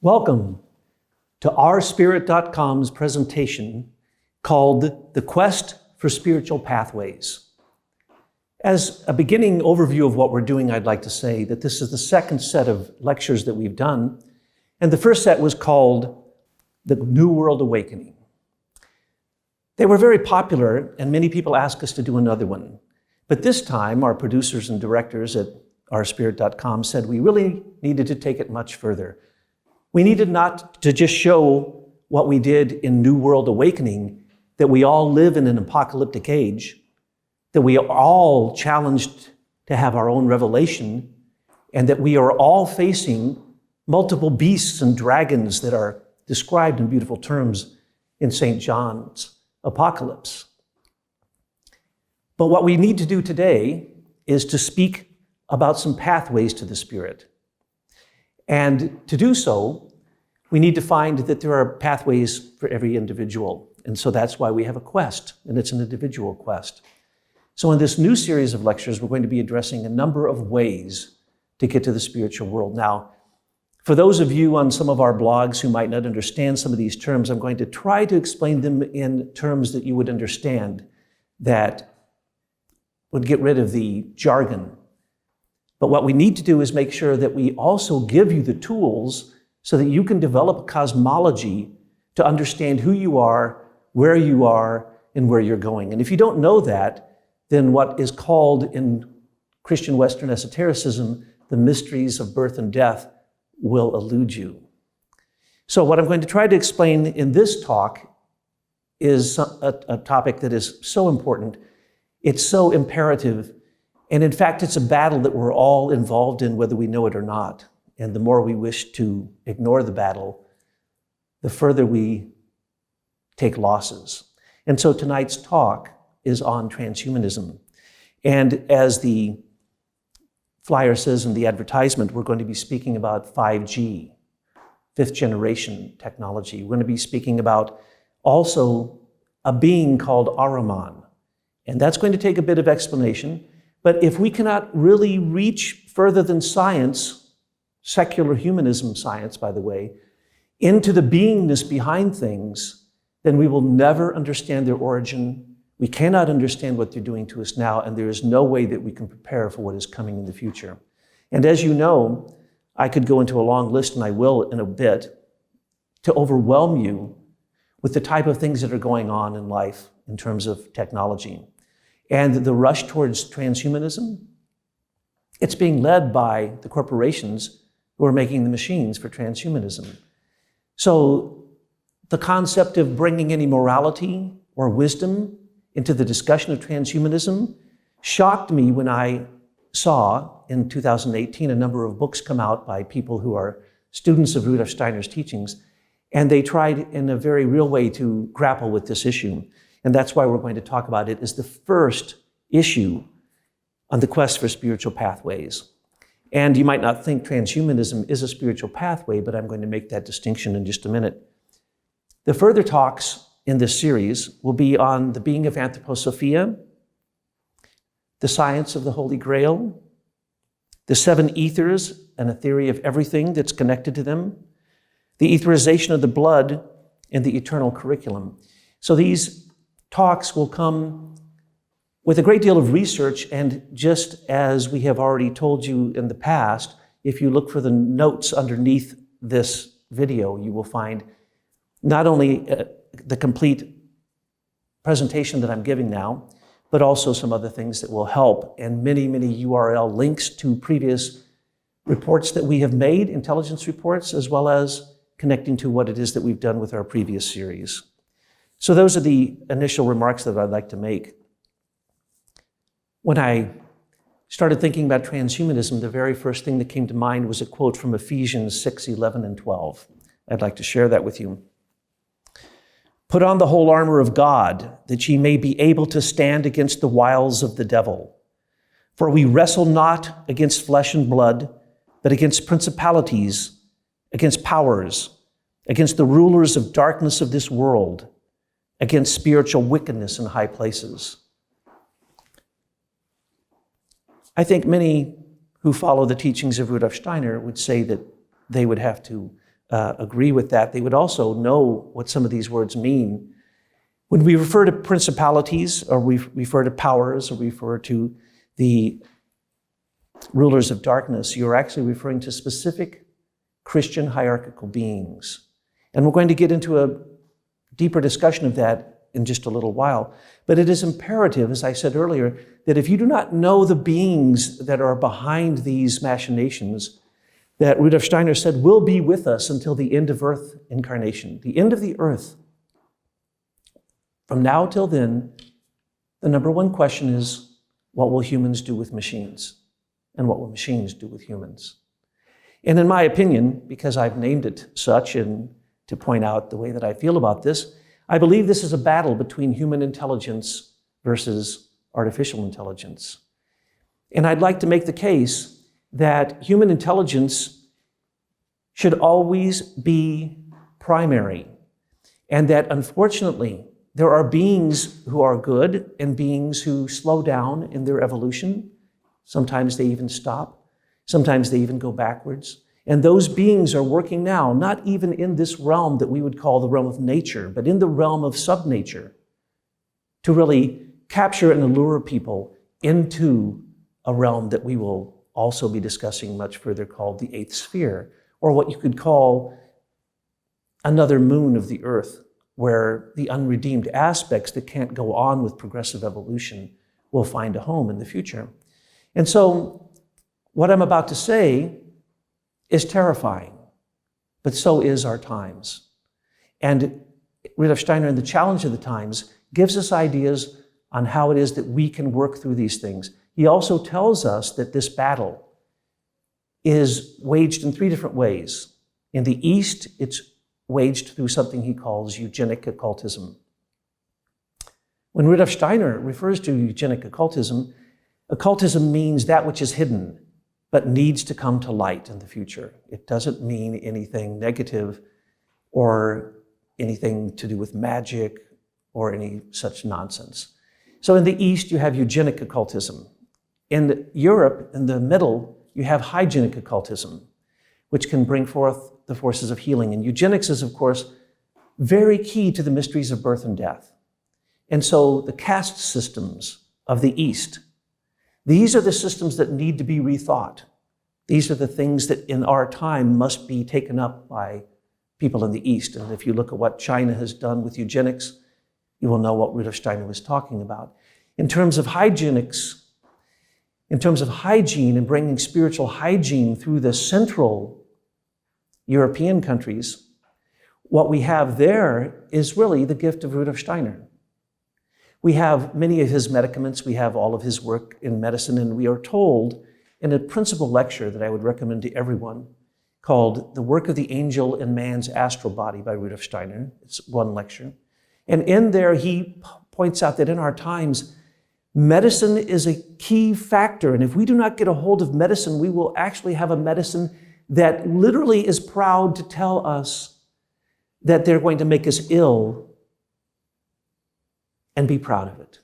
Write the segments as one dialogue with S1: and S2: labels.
S1: Welcome to ourspirit.com's presentation called The Quest for Spiritual Pathways. As a beginning overview of what we're doing, I'd like to say that this is the second set of lectures that we've done, and the first set was called The New World Awakening. They were very popular, and many people asked us to do another one. But this time, our producers and directors at ourspirit.com said we really needed to take it much further. We needed not to just show what we did in New World Awakening, that we all live in an apocalyptic age, that we are all challenged to have our own revelation, and that we are all facing multiple beasts and dragons that are described in beautiful terms in St. John's Apocalypse. But what we need to do today is to speak about some pathways to the Spirit. And to do so, we need to find that there are pathways for every individual. And so that's why we have a quest, and it's an individual quest. So in this new series of lectures, we're going to be addressing a number of ways to get to the spiritual world. Now, for those of you on some of our blogs who might not understand some of these terms, I'm going to try to explain them in terms that you would understand, that would get rid of the jargon. But what we need to do is make sure that we also give you the tools so that you can develop a cosmology to understand who you are, and where you're going. And if you don't know that, then what is called in Christian Western esotericism, the mysteries of birth and death, will elude you. So what I'm going to try to explain in this talk is a topic that is so important. It's so imperative. And in fact, it's a battle that we're all involved in, whether we know it or not. And the more we wish to ignore the battle, the further we take losses. And so tonight's talk is on transhumanism. And as the flyer says in the advertisement, we're going to be speaking about 5G, fifth generation technology. We're going to be speaking about also a being called Arbor. And that's going to take a bit of explanation. But if we cannot really reach further than science, secular humanism science, by the way, into the beingness behind things, then we will never understand their origin. We cannot understand what they're doing to us now, and there is no way that we can prepare for what is coming in the future. And as you know, I could go into a long list, and I will in a bit, to overwhelm you with the type of things that are going on in life in terms of technology. And the rush towards transhumanism, it's being led by the corporations who are making the machines for transhumanism. So the concept of bringing any morality or wisdom into the discussion of transhumanism shocked me when I saw in 2018 a number of books come out by people who are students of Rudolf Steiner's teachings, and they tried in a very real way to grapple with this issue. And that's why we're going to talk about it as the first issue on the quest for spiritual pathways. And you might not think transhumanism is a spiritual pathway, but I'm going to make that distinction in just a minute. The further talks in this series will be on the being of Anthroposophia, the science of the Holy Grail, the seven ethers and a theory of everything that's connected to them, the etherization of the blood, and the eternal curriculum. So these talks will come with a great deal of research, and just as we have already told you in the past, if you look for the notes underneath this video, you will find not only the complete presentation that I'm giving now, but also some other things that will help, and many, many URL links to previous reports that we have made, intelligence reports, as well as connecting to what it is that we've done with our previous series. So those are the initial remarks that I'd like to make. When I started thinking about transhumanism, the very first thing that came to mind was a quote from Ephesians 6:11 and 12. I'd like to share that with you. Put on the whole armor of God, that ye may be able to stand against the wiles of the devil. For we wrestle not against flesh and blood, but against principalities, against powers, against the rulers of darkness of this world, against spiritual wickedness in high places. I think many who follow the teachings of Rudolf Steiner would say that they would have to agree with that, they would also know what some of these words mean. When we refer to principalities, or we refer to powers, or we refer to the rulers of darkness, you're actually referring to specific Christian hierarchical beings. And we're going to get into a deeper discussion of that in just a little while. But it is imperative, as I said earlier, that if you do not know the beings that are behind these machinations, that Rudolf Steiner said will be with us until the end of earth incarnation, the end of the earth. From now till then, the number one question is, what will humans do with machines? And what will machines do with humans? And in my opinion, because I've named it such, and to point out the way that I feel about this, I believe this is a battle between human intelligence versus artificial intelligence. And I'd like to make the case that human intelligence should always be primary, and that unfortunately, there are beings who are good and beings who slow down in their evolution. Sometimes they even stop. Sometimes they even go backwards. And those beings are working now, not even in this realm that we would call the realm of nature, but in the realm of subnature, to really capture and allure people into a realm that we will also be discussing much further, called the eighth sphere, or what you could call another moon of the earth, where the unredeemed aspects that can't go on with progressive evolution will find a home in the future. And so what I'm about to say is terrifying, but so is our times. And Rudolf Steiner, in The Challenge of the Times, gives us ideas on how it is that we can work through these things. He also tells us that this battle is waged in three different ways. In the East, it's waged through something he calls eugenic occultism. When Rudolf Steiner refers to eugenic occultism, occultism means that which is hidden, but needs to come to light in the future. It doesn't mean anything negative or anything to do with magic or any such nonsense. So in the East, you have eugenic occultism. In Europe, in the middle, you have hygienic occultism, which can bring forth the forces of healing. And eugenics is, of course, very key to the mysteries of birth and death. And so the caste systems of the East, these are the systems that need to be rethought. These are the things that in our time must be taken up by people in the East. And if you look at what China has done with eugenics, you will know what Rudolf Steiner was talking about. In terms of hygienics, in terms of hygiene and bringing spiritual hygiene through the central European countries, what we have there is really the gift of Rudolf Steiner. We have many of his medicaments, we have all of his work in medicine, and we are told in a principal lecture that I would recommend to everyone, called The Work of the Angel in Man's Astral Body by Rudolf Steiner. It's one lecture. And in there, he points out that in our times, medicine is a key factor. And if we do not get a hold of medicine, we will actually have a medicine that literally is proud to tell us that they're going to make us ill and be proud of it.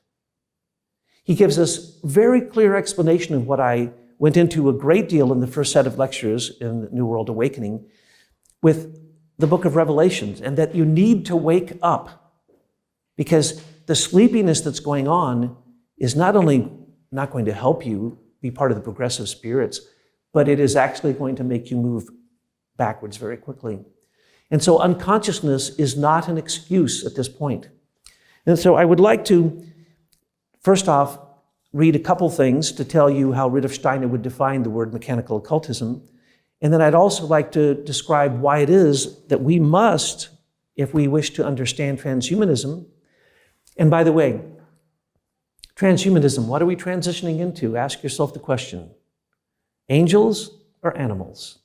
S1: He gives us very clear explanation of what I went into a great deal in the first set of lectures in New World Awakening with the book of Revelations, and that you need to wake up, because the sleepiness that's going on is not only not going to help you be part of the progressive spirits, but it is actually going to make you move backwards very quickly. And so unconsciousness is not an excuse at this point. And so I would like to, first off, read a couple things to tell you how Rudolf Steiner would define the word mechanical occultism. And then I'd also like to describe why it is that we must, if we wish to understand transhumanism. And by the way, transhumanism, what are we transitioning into? Ask yourself the question. Angels or animals?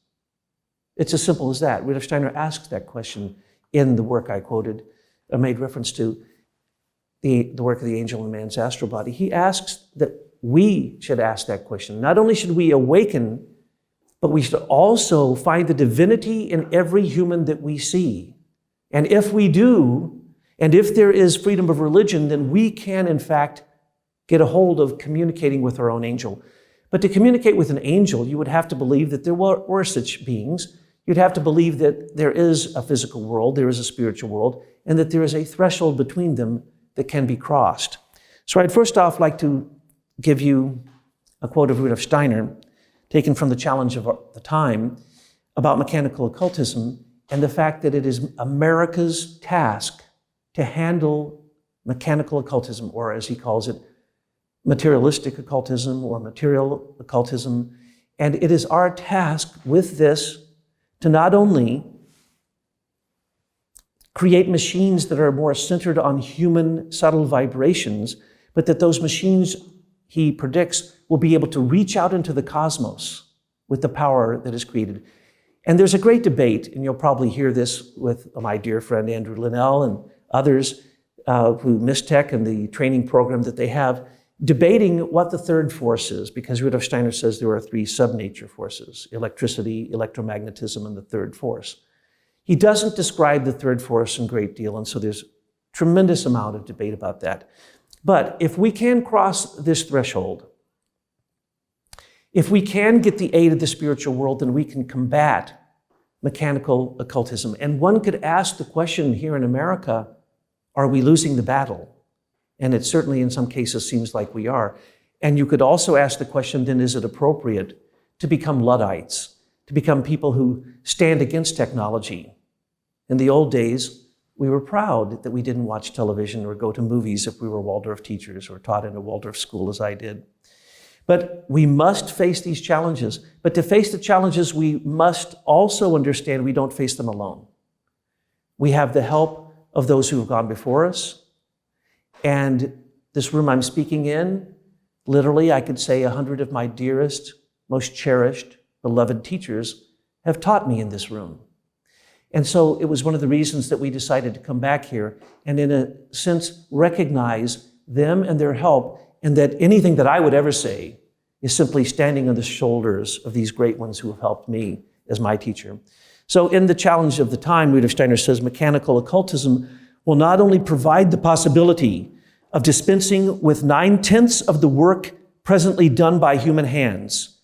S1: It's as simple as that. Rudolf Steiner asks that question in the work I quoted, made reference to, the work of the angel in man's astral body. He asks that we should ask that question. Not only should we awaken, but we should also find the divinity in every human that we see. And if we do, and if there is freedom of religion, then we can, in fact, get a hold of communicating with our own angel. But to communicate with an angel, you would have to believe that there were such beings. you'd have to believe that there is a physical world, there is a spiritual world, and that there is a threshold between them that can be crossed. So I'd first off like to give you a quote of Rudolf Steiner, taken from the Challenge of the Time, about mechanical occultism and the fact that it is America's task to handle mechanical occultism, or as he calls it, materialistic occultism or material occultism. And it is our task with this to not only create machines that are more centered on human subtle vibrations, but that those machines, he predicts, will be able to reach out into the cosmos with the power that is created. And there's a great debate, and you'll probably hear this with my dear friend Andrew Linnell and others who miss tech and the training program that they have, debating what the third force is, because Rudolf Steiner says there are three sub-nature forces: electricity, electromagnetism, and the third force. He doesn't describe the third force in great deal, and so there's tremendous amount of debate about that. But if we can cross this threshold, if we can get the aid of the spiritual world, then we can combat mechanical occultism. And one could ask the question here in America, are we losing the battle? And it certainly in some cases seems like we are. And you could also ask the question, then is it appropriate to become Luddites, to become people who stand against technology? In the old days, we were proud that we didn't watch television or go to movies if we were Waldorf teachers or taught in a Waldorf school as I did. But we must face these challenges. But to face the challenges, we must also understand we don't face them alone. We have the help of those who have gone before us. And this room I'm speaking in, literally, I could say 100 of my dearest, most cherished, beloved teachers have taught me in this room. And so it was one of the reasons that we decided to come back here and in a sense recognize them and their help, and that anything that I would ever say is simply standing on the shoulders of these great ones who have helped me as my teacher. So in the Challenge of the Time, Rudolf Steiner says mechanical occultism will not only provide the possibility of dispensing with 9/10 of the work presently done by human hands,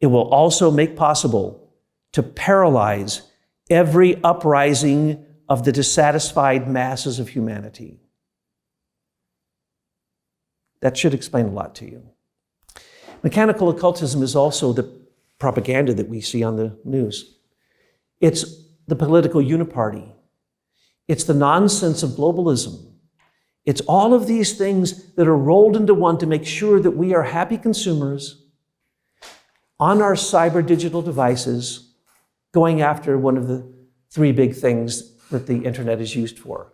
S1: it will also make possible to paralyze every uprising of the dissatisfied masses of humanity. That should explain a lot to you. Mechanical occultism is also the propaganda that we see on the news. It's the political uniparty. It's the nonsense of globalism. It's all of these things that are rolled into one to make sure that we are happy consumers on our cyber digital devices, going after one of the three big things that the internet is used for.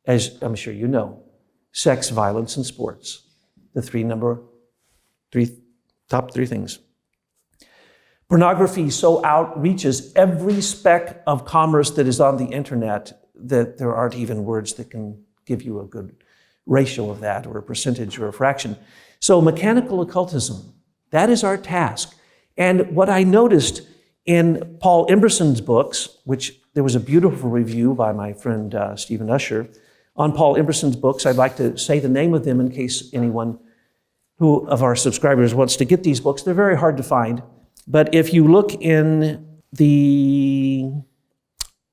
S1: As I'm sure you know, sex, violence, and sports. The top three things. Pornography so outreaches every speck of commerce that is on the internet that there aren't even words that can give you a good ratio of that, or a percentage, or a fraction. So mechanical occultism, that is our task. And what I noticed in Paul Emberson's books, which there was a beautiful review by my friend Stephen Usher on Paul Emberson's books. I'd like to say the name of them in case anyone who of our subscribers wants to get these books. They're very hard to find. But if you look in the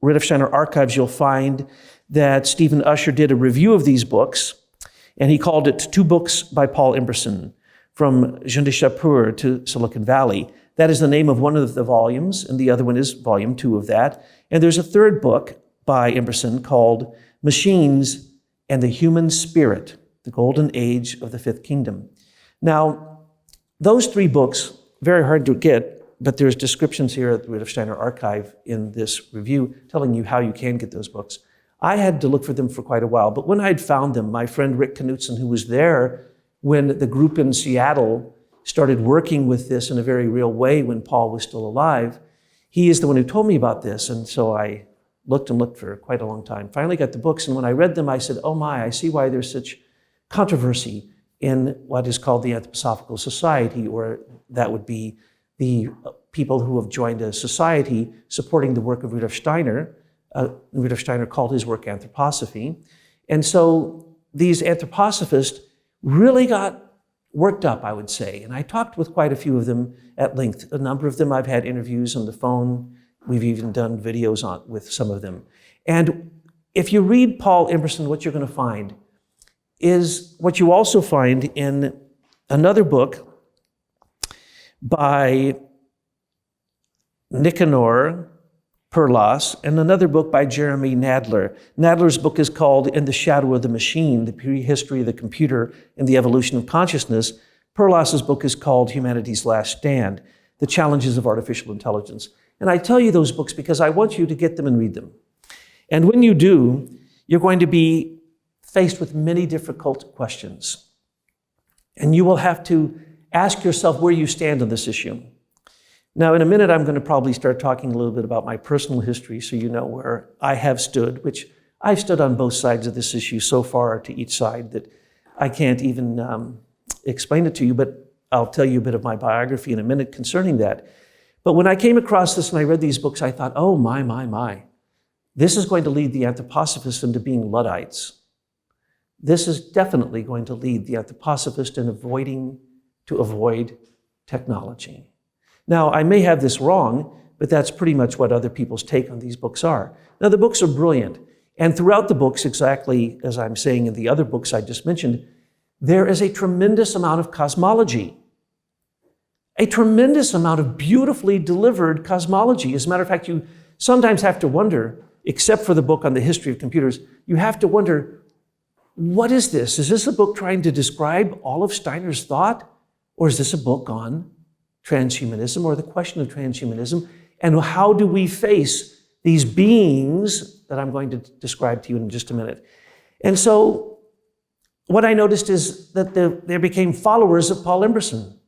S1: Rudolf Steiner archives, you'll find that Stephen Usher did a review of these books, and he called it Two Books by Paul Emberson, From Jean de Chapur to Silicon Valley. That is the name of one of the volumes, and the other one is volume 2 of that. And there's a third book by Emberson called Machines and the Human Spirit, the Golden Age of the Fifth Kingdom. Now, those three books, very hard to get, but there's descriptions here at the Rudolf Steiner archive in this review telling you how you can get those books. I had to look for them for quite a while, but when I'd found them, my friend Rick Knutson, who was there when the group in Seattle started working with this in a very real way when Paul was still alive, he is the one who told me about this, and so I looked and looked for quite a long time. Finally got the books, and when I read them, I said, oh my, I see why there's such controversy in what is called the Anthroposophical Society, or that would be the people who have joined a society supporting the work of Rudolf Steiner. Rudolf Steiner called his work anthroposophy. And so these anthroposophists really got worked up, I would say. And I talked with quite a few of them at length. A number of them I've had interviews on the phone. We've even done videos with some of them. And if you read Paul Emerson, what you're going to find is what you also find in another book by Nicanor Perlas and another book by Jeremy Nadler. Nadler's book is called In the Shadow of the Machine, The Prehistory of the Computer and the Evolution of Consciousness. Perlas's book is called Humanity's Last Stand, The Challenges of Artificial Intelligence. And I tell you those books because I want you to get them and read them. And when you do, you're going to be faced with many difficult questions. And you will have to ask yourself where you stand on this issue. Now, in a minute, I'm going to probably start talking a little bit about my personal history so you know where I have stood, which I've stood on both sides of this issue so far to each side that I can't even explain it to you, but I'll tell you a bit of my biography in a minute concerning that. But when I came across this and I read these books, I thought, oh, my. This is going to lead the anthroposophists into being Luddites. This is definitely going to lead the anthroposophist in avoid technology. Now, I may have this wrong, but that's pretty much what other people's take on these books are. Now, the books are brilliant. And throughout the books, exactly as I'm saying in the other books I just mentioned, there is a tremendous amount of cosmology. A tremendous amount of beautifully delivered cosmology. As a matter of fact, you sometimes have to wonder, except for the book on the history of computers, you have to wonder, what is this? Is this a book trying to describe all of Steiner's thought? Or is this a book on transhumanism or the question of transhumanism? And how do we face these beings that I'm going to describe to you in just a minute? And so what I noticed is that there became followers of Paul Emerson.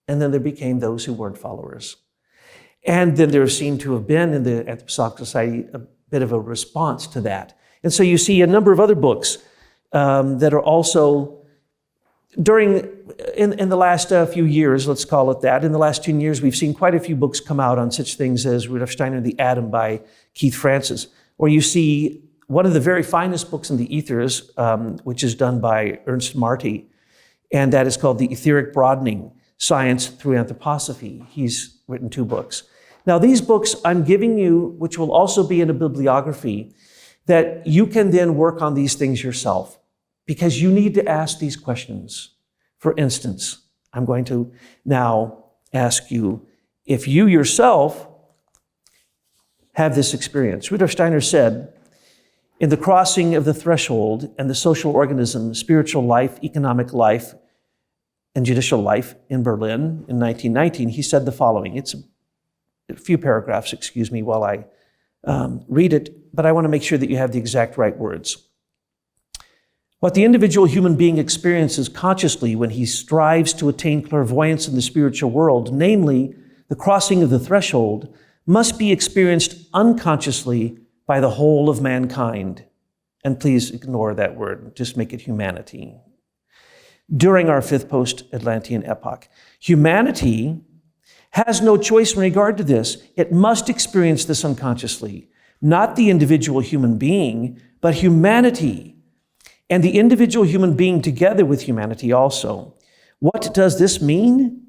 S1: And then there became those who weren't followers. And then there seemed to have been in the Anthroposophic Society a bit of a response to that. And so you see a number of other books that are also in the last few years, let's call it that, in the last 10 years, we've seen quite a few books come out on such things as Rudolf Steiner and the Atom by Keith Francis, or you see one of the very finest books in the ethers, which is done by Ernst Marty, and that is called The Etheric Broadening, Science Through Anthroposophy. He's written 2 books. Now, these books I'm giving you, which will also be in a bibliography, that you can then work on these things yourself, because you need to ask these questions. For instance, I'm going to now ask you if you yourself have this experience. Rudolf Steiner said, in The Crossing of the Threshold and the Social Organism, Spiritual Life, Economic Life, and Judicial Life in Berlin in 1919, he said the following. It's a few paragraphs, excuse me, while I read it, but I want to make sure that you have the exact right words. What the individual human being experiences consciously when he strives to attain clairvoyance in the spiritual world, namely the crossing of the threshold, must be experienced unconsciously by the whole of mankind. And please ignore that word, just make it humanity. During our 5th post-Atlantean epoch, humanity has no choice in regard to this. It must experience this unconsciously. Not the individual human being, but humanity. And the individual human being together with humanity also. What does this mean?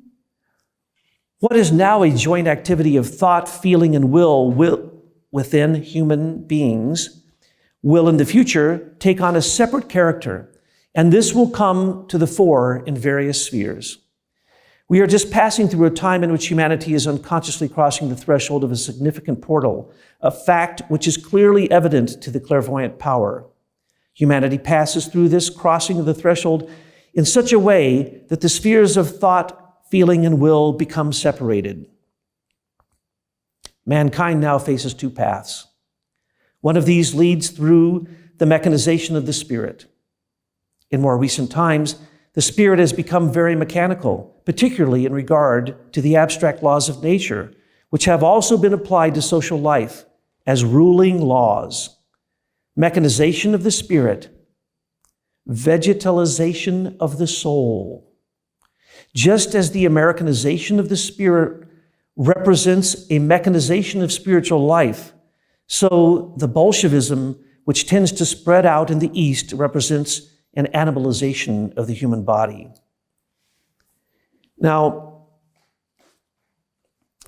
S1: What is now a joint activity of thought, feeling, and will within human beings will in the future take on a separate character, and this will come to the fore in various spheres. We are just passing through a time in which humanity is unconsciously crossing the threshold of a significant portal, a fact which is clearly evident to the clairvoyant power. Humanity passes through this crossing of the threshold in such a way that the spheres of thought, feeling, and will become separated. Mankind now faces 2 paths. One of these leads through the mechanization of the spirit. In more recent times, the spirit has become very mechanical, particularly in regard to the abstract laws of nature, which have also been applied to social life as ruling laws. Mechanization of the spirit, vegetalization of the soul. Just as the Americanization of the spirit represents a mechanization of spiritual life, so the Bolshevism, which tends to spread out in the East, represents an animalization of the human body. Now,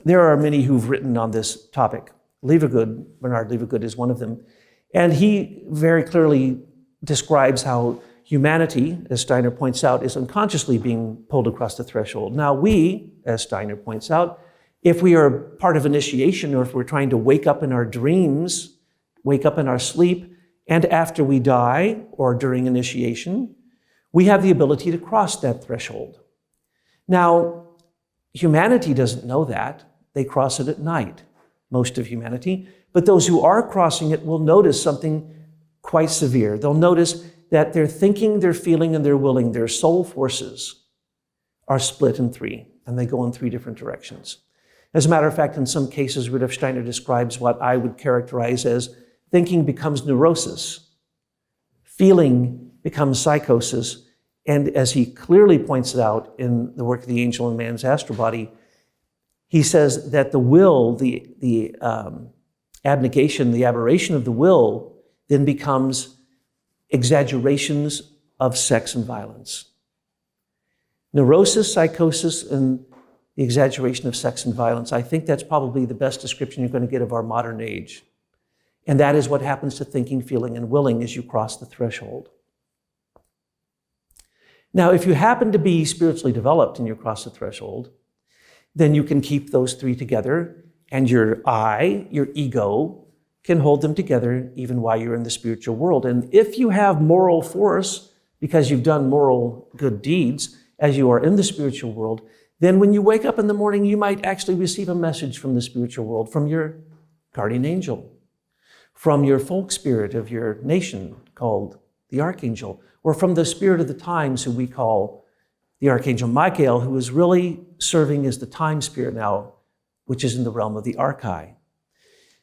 S1: there are many who've written on this topic. Bernard Leavigood is one of them. And he very clearly describes how humanity, as Steiner points out, is unconsciously being pulled across the threshold. Now we, as Steiner points out, if we are part of initiation, or if we're trying to wake up in our dreams, wake up in our sleep, and after we die or during initiation, we have the ability to cross that threshold. Now, humanity doesn't know that. They cross it at night, most of humanity. But those who are crossing it will notice something quite severe. They'll notice that their thinking, their feeling, and their willing, their soul forces, are split in three, and they go in three different directions. As a matter of fact, in some cases, Rudolf Steiner describes what I would characterize as thinking becomes neurosis, feeling becomes psychosis, and as he clearly points it out in the work of the Angel and Man's Astral Body, he says that the will, the abnegation, the aberration of the will, then becomes exaggerations of sex and violence. Neurosis, psychosis, and the exaggeration of sex and violence, I think that's probably the best description you're going to get of our modern age. And that is what happens to thinking, feeling, and willing as you cross the threshold. Now, if you happen to be spiritually developed and you cross the threshold, then you can keep those three together, and your I, your ego, can hold them together even while you're in the spiritual world. And if you have moral force, because you've done moral good deeds as you are in the spiritual world, then when you wake up in the morning, you might actually receive a message from the spiritual world, from your guardian angel, from your folk spirit of your nation called the archangel, or from the spirit of the times who we call the archangel Michael, who is really serving as the time spirit now, which is in the realm of the archai.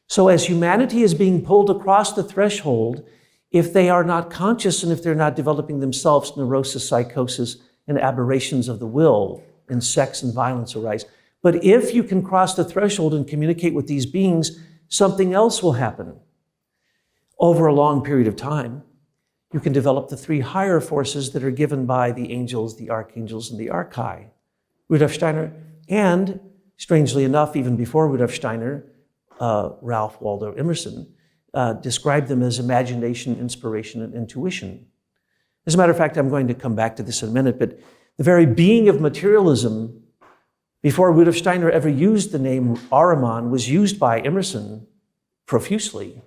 S1: So as humanity is being pulled across the threshold, if they are not conscious and if they're not developing themselves, neurosis, psychosis, and aberrations of the will, and sex and violence arise. But if you can cross the threshold and communicate with these beings, something else will happen. Over a long period of time, you can develop the three higher forces that are given by the angels, the archangels, and the archai. Rudolf Steiner, and strangely enough, even before Rudolf Steiner, Ralph Waldo Emerson, described them as imagination, inspiration, and intuition. As a matter of fact, I'm going to come back to this in a minute, but the very being of materialism, before Rudolf Steiner ever used the name Ahriman, was used by Emerson profusely.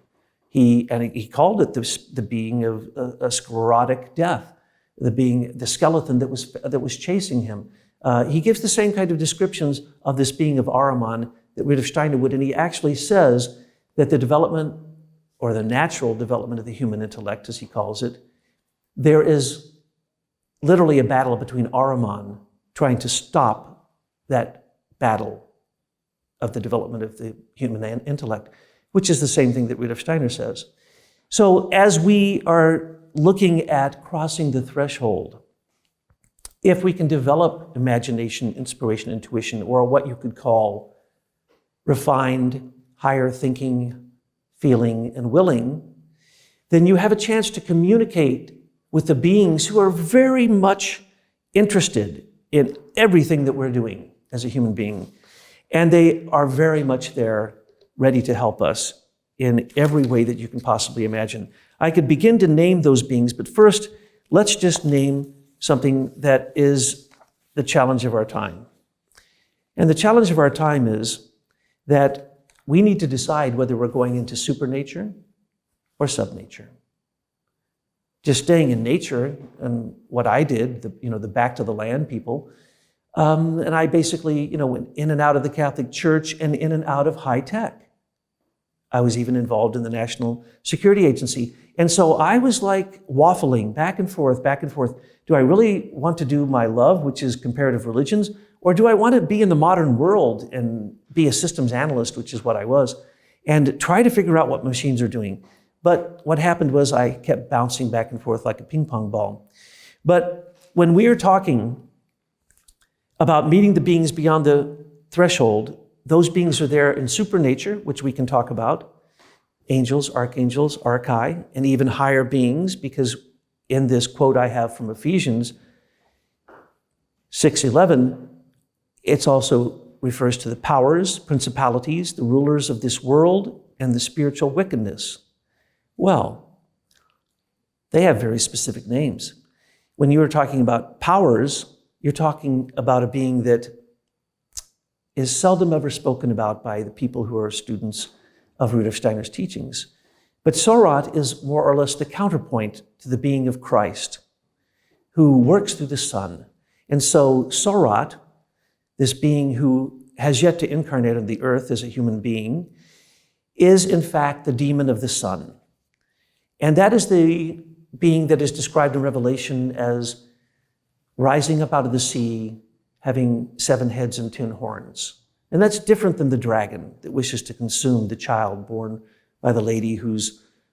S1: He called it the being of a sclerotic death, the skeleton that was chasing him. He gives the same kind of descriptions of this being of Ahriman that Rudolf Steiner would, and he actually says that the development, or the natural development of the human intellect, as he calls it, there is literally a battle between Ahriman trying to stop that battle of the development of the human intellect, which is the same thing that Rudolf Steiner says. So as we are looking at crossing the threshold, if we can develop imagination, inspiration, intuition, or what you could call refined, higher thinking, feeling, and willing, then you have a chance to communicate with the beings who are very much interested in everything that we're doing as a human being. And they are very much there, ready to help us in every way that you can possibly imagine. I could begin to name those beings, but first, let's just name something that is the challenge of our time. And the challenge of our time is that we need to decide whether we're going into supernature or subnature. Just staying in nature, and what I did, the back to the land people, and I basically, went in and out of the Catholic Church and in and out of high tech. I was even involved in the National Security Agency. And so I was like waffling back and forth, back and forth. Do I really want to do my love, which is comparative religions, or do I want to be in the modern world and be a systems analyst, which is what I was, and try to figure out what machines are doing? But what happened was I kept bouncing back and forth like a ping pong ball. But when we are talking about meeting the beings beyond the threshold, those beings are there in supernature, which we can talk about, angels, archangels, archai, and even higher beings, because in this quote I have from Ephesians 6:11, It also refers to the powers, principalities, the rulers of this world, and the spiritual wickedness. Well, they have very specific names. When you are talking about powers, you're talking about a being that is seldom ever spoken about by the people who are students of Rudolf Steiner's teachings. But Sorat is more or less the counterpoint to the being of Christ, who works through the Son. And so Sorat, this being who has yet to incarnate on the earth as a human being, is in fact the demon of the sun. And that is the being that is described in Revelation as rising up out of the sea, having 7 heads and 10 horns. And that's different than the dragon that wishes to consume the child born by the lady who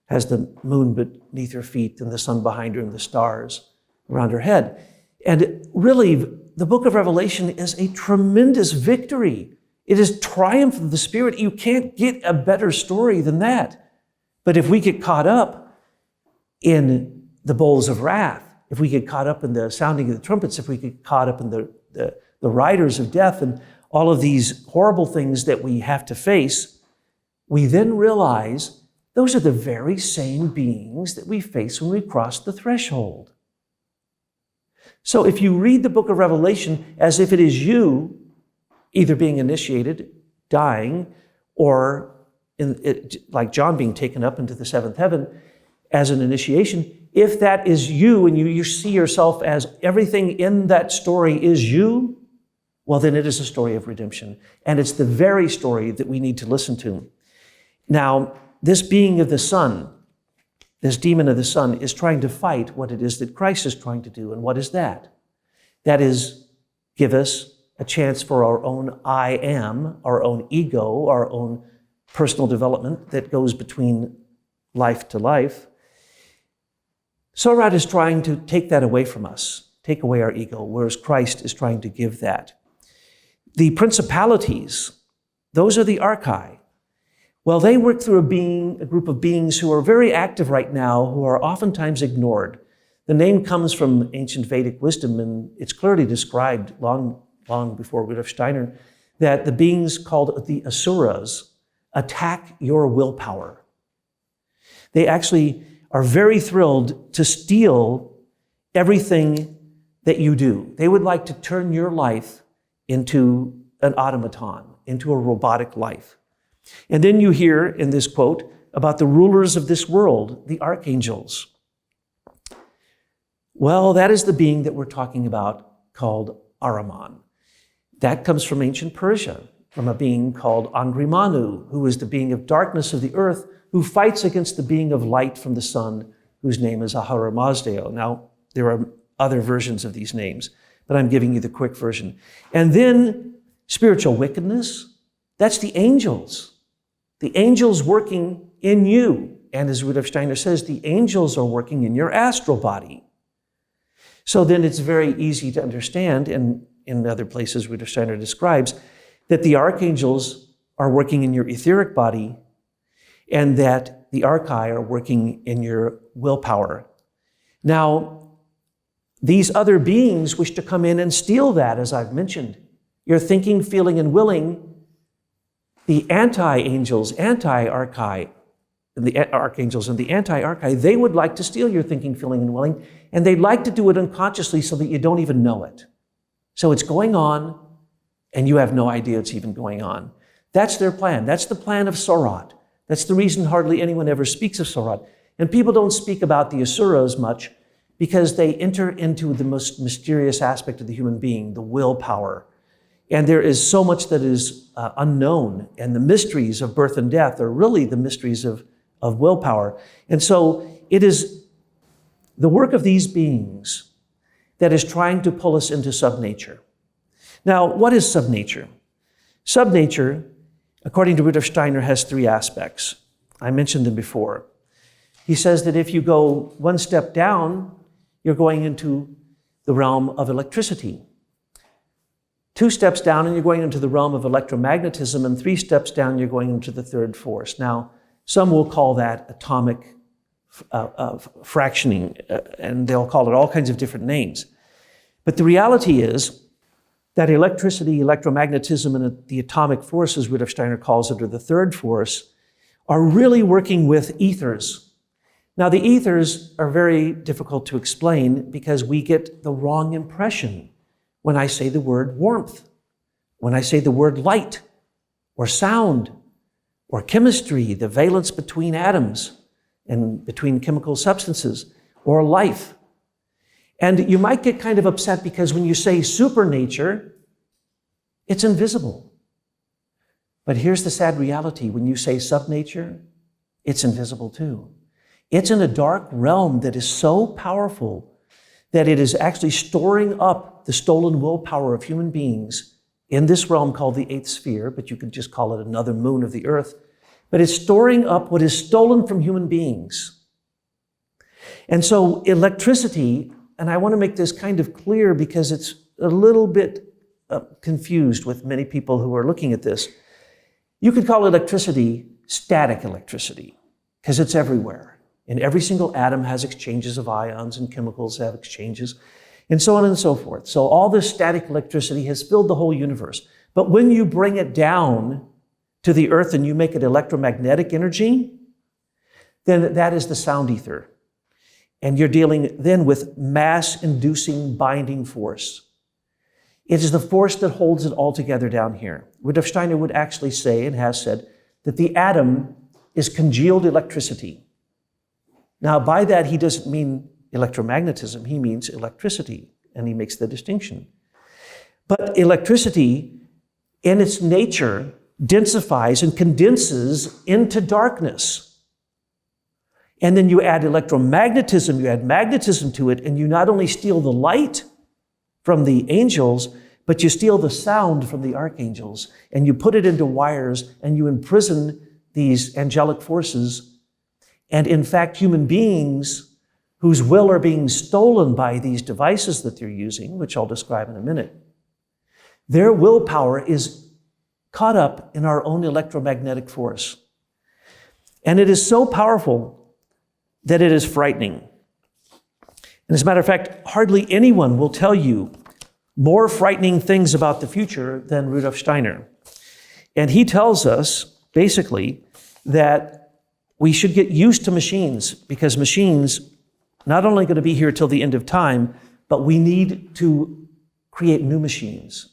S1: has the moon beneath her feet and the sun behind her and the stars around her head. And really, the book of Revelation is a tremendous victory. It is triumph of the Spirit. You can't get a better story than that. But if we get caught up in the bowls of wrath, if we get caught up in the sounding of the trumpets, if we get caught up in the riders of death and all of these horrible things that we have to face, we then realize those are the very same beings that we face when we cross the threshold. So if you read the book of Revelation as if it is you either being initiated, dying, or like John being taken up into the 7th heaven as an initiation, if that is you and you see yourself as everything in that story is you, well, then it is a story of redemption. And it's the very story that we need to listen to. Now, this being of the sun, this demon of the sun, is trying to fight what it is that Christ is trying to do. And what is that? That is, give us a chance for our own I am, our own ego, our own personal development that goes between life to life. Sorat is trying to take that away from us, take away our ego, whereas Christ is trying to give that. The principalities, those are the archai. Well, they work through a group of beings who are very active right now, who are oftentimes ignored. The name comes from ancient Vedic wisdom, and it's clearly described long before Rudolf Steiner, that the beings called the asuras attack your willpower. They actually are very thrilled to steal everything that you do. They would like to turn your life into an automaton, into a robotic life. And then you hear in this quote about the rulers of this world, the archangels. Well, that is the being that we're talking about called Ahriman. That comes from ancient Persia, from a being called Angrimanu, who is the being of darkness of the earth, who fights against the being of light from the sun, whose name is Ahura Mazda. Now, there are other versions of these names, but I'm giving you the quick version. And then spiritual wickedness, that's the angels. The angels working in you. And as Rudolf Steiner says, the angels are working in your astral body. So then it's very easy to understand, and in other places Rudolf Steiner describes, that the archangels are working in your etheric body and that the archai are working in your willpower. Now, these other beings wish to come in and steal that, as I've mentioned. Your thinking, feeling, and willing. The anti-angels, anti-archai, the archangels and the anti-archai, they would like to steal your thinking, feeling, and willing, and they'd like to do it unconsciously so that you don't even know it. So it's going on, and you have no idea it's even going on. That's their plan. That's the plan of Sorat. That's the reason hardly anyone ever speaks of Sorat. And people don't speak about the asuras much because they enter into the most mysterious aspect of the human being, the willpower. And there is so much that is unknown, and the mysteries of birth and death are really the mysteries of willpower. And so it is the work of these beings that is trying to pull us into subnature. Now, what is subnature? Subnature, according to Rudolf Steiner, has 3 aspects. I mentioned them before. He says that if you go one step down, you're going into the realm of electricity. 2 steps down and you're going into the realm of electromagnetism, and 3 steps down you're going into the 3rd force. Now, some will call that atomic fractioning, and they'll call it all kinds of different names. But the reality is that electricity, electromagnetism, and the atomic forces, Rudolf Steiner calls it, or the third force, are really working with ethers. Now, the ethers are very difficult to explain because we get the wrong impression when I say the word warmth, when I say the word light, or sound, or chemistry, the valence between atoms and between chemical substances, or life. And you might get kind of upset because when you say supernature, it's invisible. But here's the sad reality. When you say subnature, it's invisible too. It's in a dark realm that is so powerful that it is actually storing up the stolen willpower of human beings in this realm called the eighth sphere, but you could just call it another moon of the earth. But it's storing up what is stolen from human beings. And so electricity, and I want to make this kind of clear because it's a little bit confused with many people who are looking at this. You could call electricity static electricity because it's everywhere. And every single atom has exchanges of ions and chemicals have exchanges and so on and so forth. So all this static electricity has filled the whole universe. But when you bring it down to the earth and you make it electromagnetic energy, then that is the sound ether. And you're dealing then with mass-inducing binding force. It is the force that holds it all together down here. Rudolf Steiner would actually say, and has said, that the atom is congealed electricity. Now, by that, he doesn't mean electromagnetism, he means electricity, and he makes the distinction. But electricity, in its nature, densifies and condenses into darkness. And then you add electromagnetism, you add magnetism to it, and you not only steal the light from the angels, but you steal the sound from the archangels, and you put it into wires, and you imprison these angelic forces. And in fact, human beings whose will are being stolen by these devices that they're using, which I'll describe in a minute, their willpower is caught up in our own electromagnetic force. And it is so powerful that it is frightening. And as a matter of fact, hardly anyone will tell you more frightening things about the future than Rudolf Steiner. And he tells us, basically, that we should get used to machines because machines not only going to be here till the end of time, but we need to create new machines.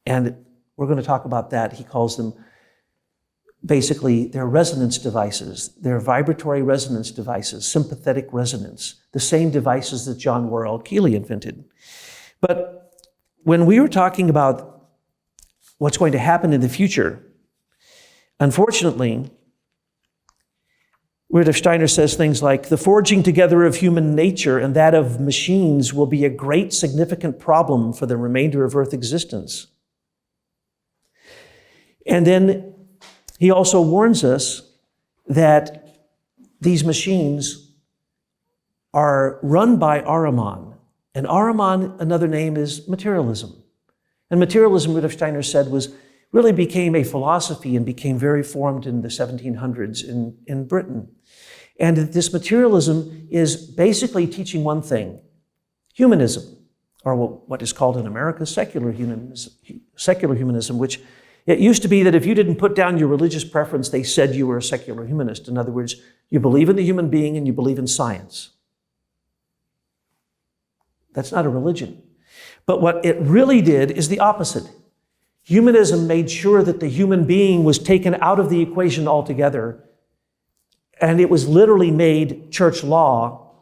S1: And we're going to talk about that. He calls them, basically, they're resonance devices. They're vibratory resonance devices, sympathetic resonance, the same devices that John Worrell Keeley invented. But when we were talking about what's going to happen in the future, unfortunately, Rudolf Steiner says things like, the forging together of human nature and that of machines will be a great significant problem for the remainder of Earth existence. And then he also warns us that these machines are run by Ahriman. And Ahriman, another name, is materialism. And materialism, Rudolf Steiner said, really became a philosophy and became very formed in the 1700s in Britain. And this materialism is basically teaching one thing, humanism, or what is called in America secular humanism, which it used to be that if you didn't put down your religious preference, they said you were a secular humanist. In other words, you believe in the human being and you believe in science. That's not a religion. But what it really did is the opposite. Humanism made sure that the human being was taken out of the equation altogether. And it was literally made church law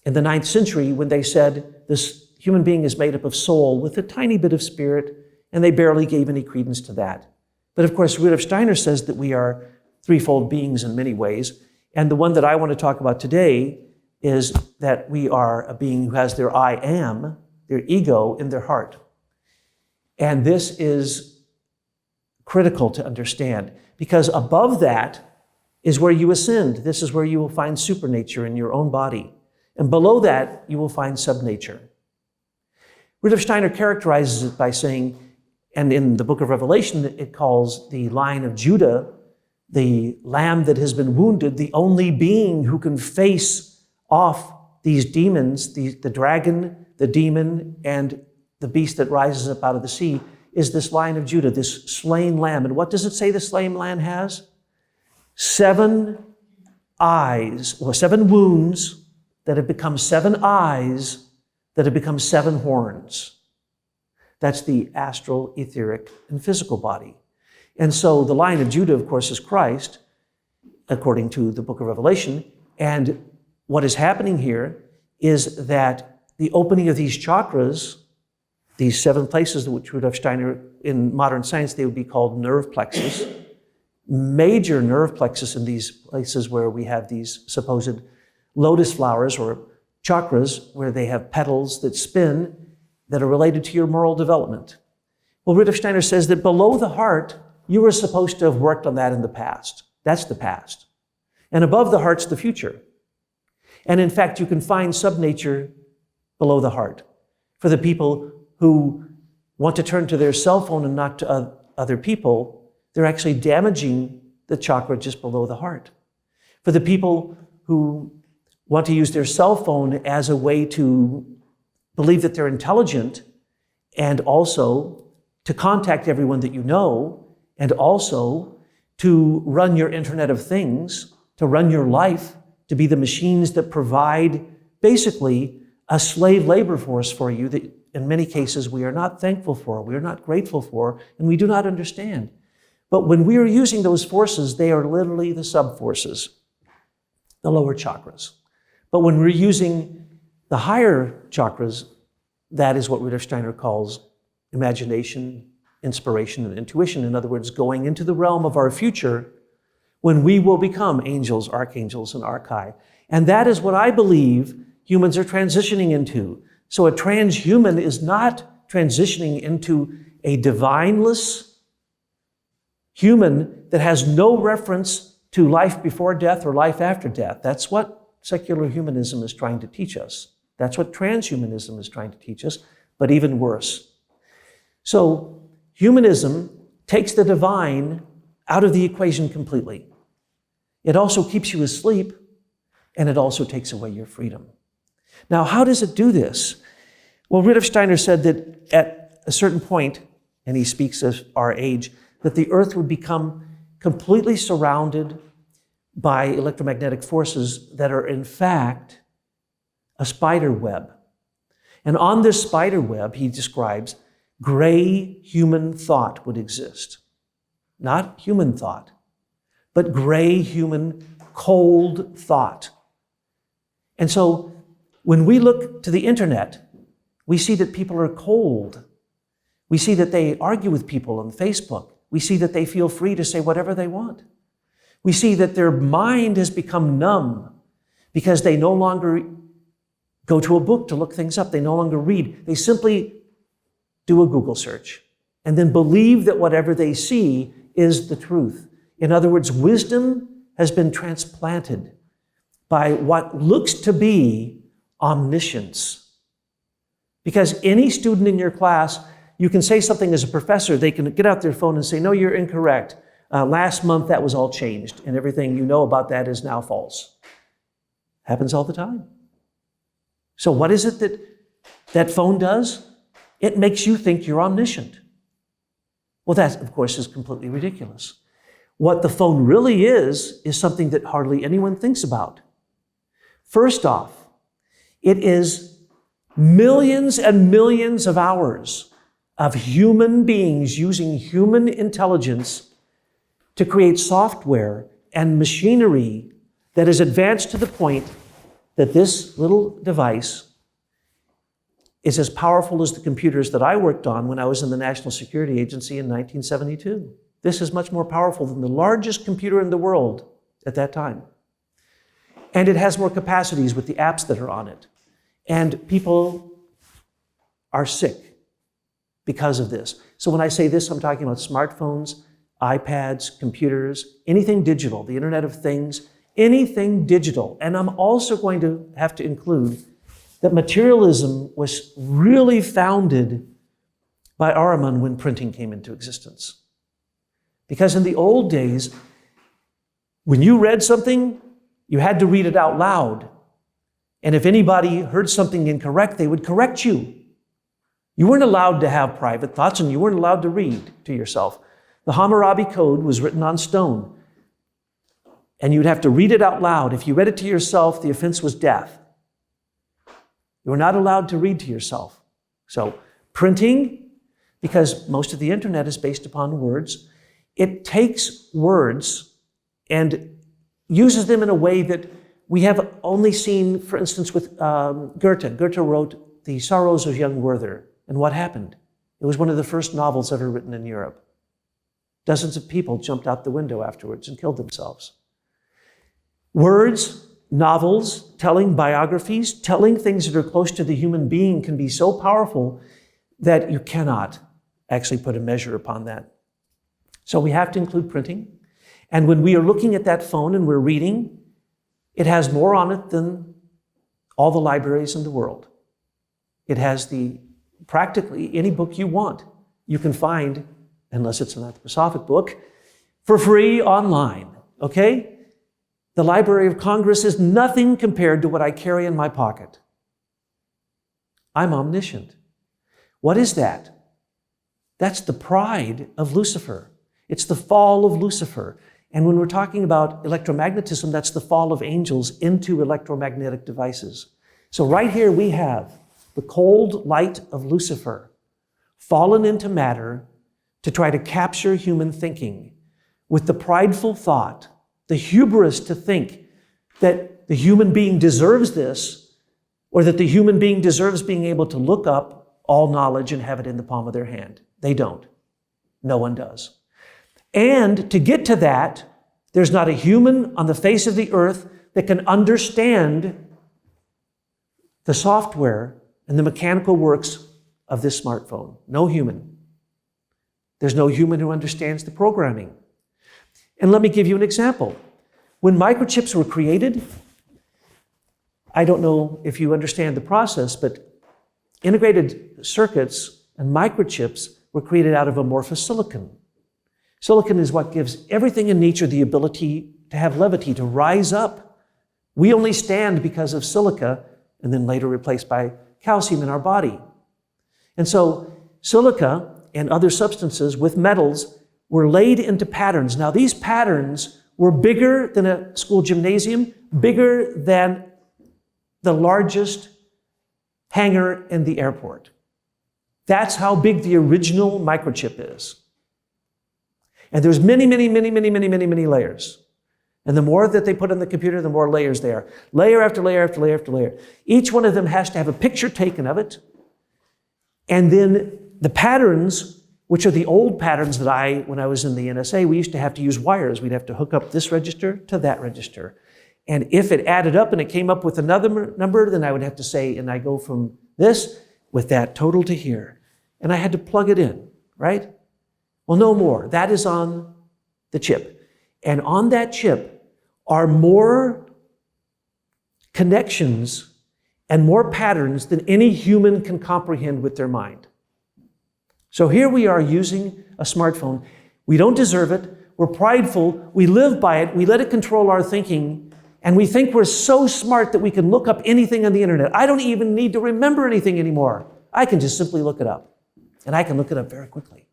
S1: in the 9th century when they said this human being is made up of soul with a tiny bit of spirit, and they barely gave any credence to that. But of course, Rudolf Steiner says that we are threefold beings in many ways. And the one that I want to talk about today is that we are a being who has their I am, their ego, in their heart. And this is critical to understand because above that is where you ascend. This is where you will find supernature in your own body. And below that, you will find subnature. Rudolf Steiner characterizes it by saying, and in the book of Revelation, it calls the Lion of Judah, the lamb that has been wounded, the only being who can face off these demons, the dragon, the demon, and the beast that rises up out of the sea, is this Lion of Judah, this slain lamb. And what does it say the slain lamb has? 7 eyes, or 7 wounds that have become 7 eyes that have become 7 horns. That's the astral, etheric, and physical body. And so the Lion of Judah, of course, is Christ, according to the book of Revelation. And what is happening here is that the opening of these chakras, these 7 places which Rudolf Steiner, in modern science, they would be called nerve plexus, major nerve plexus in these places where we have these supposed lotus flowers or chakras, where they have petals that spin that are related to your moral development. Well, Rudolf Steiner says that below the heart, you were supposed to have worked on that in the past. That's the past. And above the heart's the future. And in fact, you can find subnature below the heart. For the people who want to turn to their cell phone and not to other people, they're actually damaging the chakra just below the heart. For the people who want to use their cell phone as a way to believe that they're intelligent, and also to contact everyone that you know, and also to run your Internet of Things, to run your life, to be the machines that provide basically a slave labor force for you that in many cases we are not thankful for, we are not grateful for, and we do not understand. But when we are using those forces, they are literally the sub-forces, the lower chakras. But when we're using the higher chakras, that is what Rudolf Steiner calls imagination, inspiration, and intuition. In other words, going into the realm of our future when we will become angels, archangels, and archai. And that is what I believe humans are transitioning into. So a transhuman is not transitioning into a divineless human that has no reference to life before death or life after death. That's what secular humanism is trying to teach us. That's what transhumanism is trying to teach us, but even worse. So humanism takes the divine out of the equation completely. It also keeps you asleep, and it also takes away your freedom. Now, how does it do this? Well, Rudolf Steiner said that at a certain point, and he speaks of our age, that the earth would become completely surrounded by electromagnetic forces that are in fact a spider web. And on this spider web, he describes, gray human thought would exist. Not human thought, but gray human cold thought. And so when we look to the internet, we see that people are cold. We see that they argue with people on Facebook. We see that they feel free to say whatever they want. We see that their mind has become numb because they no longer go to a book to look things up. They no longer read. They simply do a Google search and then believe that whatever they see is the truth. In other words, wisdom has been transplanted by what looks to be omniscience. Because any student in your class, you can say something as a professor, they can get out their phone and say, no, you're incorrect. Last month that was all changed, and everything you know about that is now false. Happens all the time. So what is it that that phone does? It makes you think you're omniscient. Well, that, of course, is completely ridiculous. What the phone really is something that hardly anyone thinks about. First off, it is millions and millions of hours of human beings using human intelligence to create software and machinery that is advanced to the point that this little device is as powerful as the computers that I worked on when I was in the National Security Agency in 1972. This is much more powerful than the largest computer in the world at that time. And it has more capacities with the apps that are on it. And people are sick because of this. So when I say this, I'm talking about smartphones, iPads, computers, anything digital, the Internet of Things, anything digital. And I'm also going to have to include that materialism was really founded by Arbor when printing came into existence. Because in the old days, when you read something, you had to read it out loud. And if anybody heard something incorrect, they would correct you. You weren't allowed to have private thoughts, and you weren't allowed to read to yourself. The Hammurabi Code was written on stone, and you'd have to read it out loud. If you read it to yourself, the offense was death. You were not allowed to read to yourself. So printing, because most of the internet is based upon words, it takes words and uses them in a way that we have only seen, for instance, with Goethe. Goethe wrote The Sorrows of Young Werther. And what happened? It was one of the first novels ever written in Europe. Dozens of people jumped out the window afterwards and killed themselves. Words, novels, telling biographies, telling things that are close to the human being can be so powerful that you cannot actually put a measure upon that. So we have to include printing. And when we are looking at that phone and we're reading, it has more on it than all the libraries in the world. It has practically any book you want, you can find, unless it's an anthroposophic book, for free online, okay? The Library of Congress is nothing compared to what I carry in my pocket. I'm omniscient. What is that? That's the pride of Lucifer. It's the fall of Lucifer. And when we're talking about electromagnetism, that's the fall of angels into electromagnetic devices. So right here we have the cold light of Lucifer fallen into matter to try to capture human thinking with the prideful thought, the hubris to think that the human being deserves this, or that the human being deserves being able to look up all knowledge and have it in the palm of their hand. They don't. No one does. And to get to that, there's not a human on the face of the earth that can understand the software and the mechanical works of this smartphone. No human. There's no human who understands the programming. And let me give you an example. When microchips were created, I don't know if you understand the process, but integrated circuits and microchips were created out of amorphous silicon. Silicon is what gives everything in nature the ability to have levity, to rise up. We only stand because of silica, and then later replaced by calcium in our body. And so silica and other substances with metals were laid into patterns. Now these patterns were bigger than a school gymnasium, bigger than the largest hangar in the airport. That's how big the original microchip is. And there's many layers. And the more that they put in the computer, the more layers there are. Layer after layer after layer after layer. Each one of them has to have a picture taken of it. And then the patterns, which are the old patterns that when I was in the NSA, we used to have to use wires. We'd have to hook up this register to that register. And if it added up and it came up with another number, then I would have to say, and I go from this with that total to here. And I had to plug it in, right? Well, no more. That is on the chip. And on that chip are more connections and more patterns than any human can comprehend with their mind. So here we are using a smartphone. We don't deserve it. We're prideful. We live by it. We let it control our thinking. And we think we're so smart that we can look up anything on the internet. I don't even need to remember anything anymore. I can just simply look it up. And I can look it up very quickly.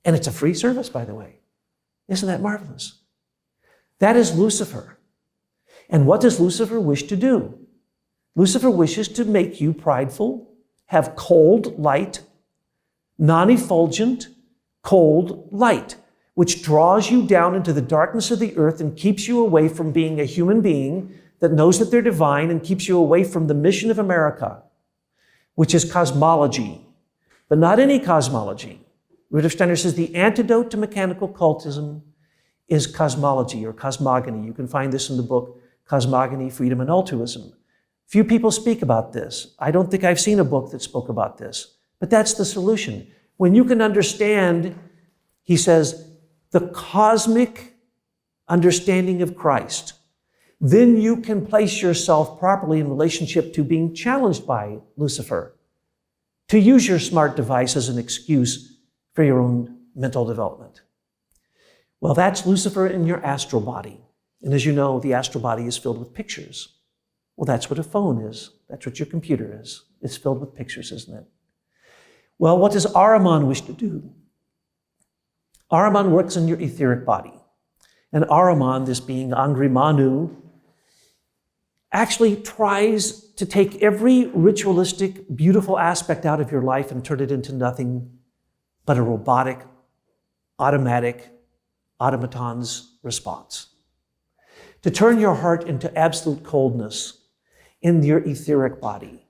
S1: And it's a free service, by the way. Isn't that marvelous? That is Lucifer. And what does Lucifer wish to do? Lucifer wishes to make you prideful, have cold light, non-effulgent, cold light, which draws you down into the darkness of the earth and keeps you away from being a human being that knows that they're divine, and keeps you away from the mission of America, which is cosmology, but not any cosmology. Rudolf Steiner says the antidote to mechanical cultism is cosmology or cosmogony. You can find this in the book, Cosmogony, Freedom, and Altruism. Few people speak about this. I don't think I've seen a book that spoke about this, but that's the solution. When you can understand, he says, the cosmic understanding of Christ, then you can place yourself properly in relationship to being challenged by Lucifer, to use your smart device as an excuse for your own mental development. Well, that's Lucifer in your astral body. And as you know, the astral body is filled with pictures. Well, that's what a phone is. That's what your computer is. It's filled with pictures, isn't it? Well, what does Ahriman wish to do? Ahriman works in your etheric body. And Ahriman, this being Angry Manu, actually tries to take every ritualistic, beautiful aspect out of your life and turn it into nothing but a robotic, automatic, automaton's response. To turn your heart into absolute coldness in your etheric body.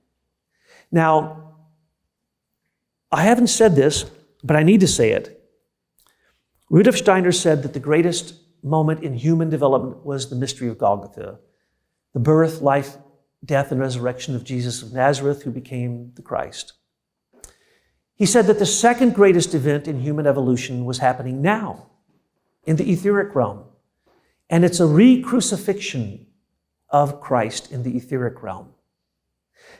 S1: Now, I haven't said this, but I need to say it. Rudolf Steiner said that the greatest moment in human development was the mystery of Golgotha, the birth, life, death, and resurrection of Jesus of Nazareth, who became the Christ. He said that the second greatest event in human evolution was happening now, in the etheric realm. And it's a re-crucifixion of Christ in the etheric realm.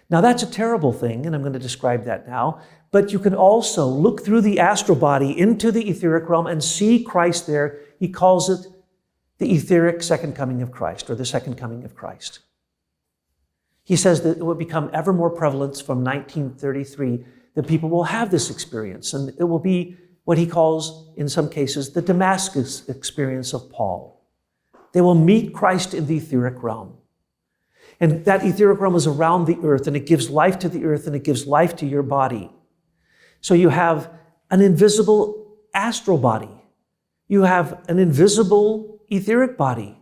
S1: Now that's a terrible thing, and I'm going to describe that now, but you can also look through the astral body into the etheric realm and see Christ there. He calls it the etheric second coming of Christ, or the second coming of Christ. He says that it will become ever more prevalent from 1933 that people will have this experience, and it will be what he calls, in some cases, the Damascus experience of Paul. They will meet Christ in the etheric realm. And that etheric realm is around the earth, and it gives life to the earth, and it gives life to your body. So you have an invisible astral body. You have an invisible etheric body.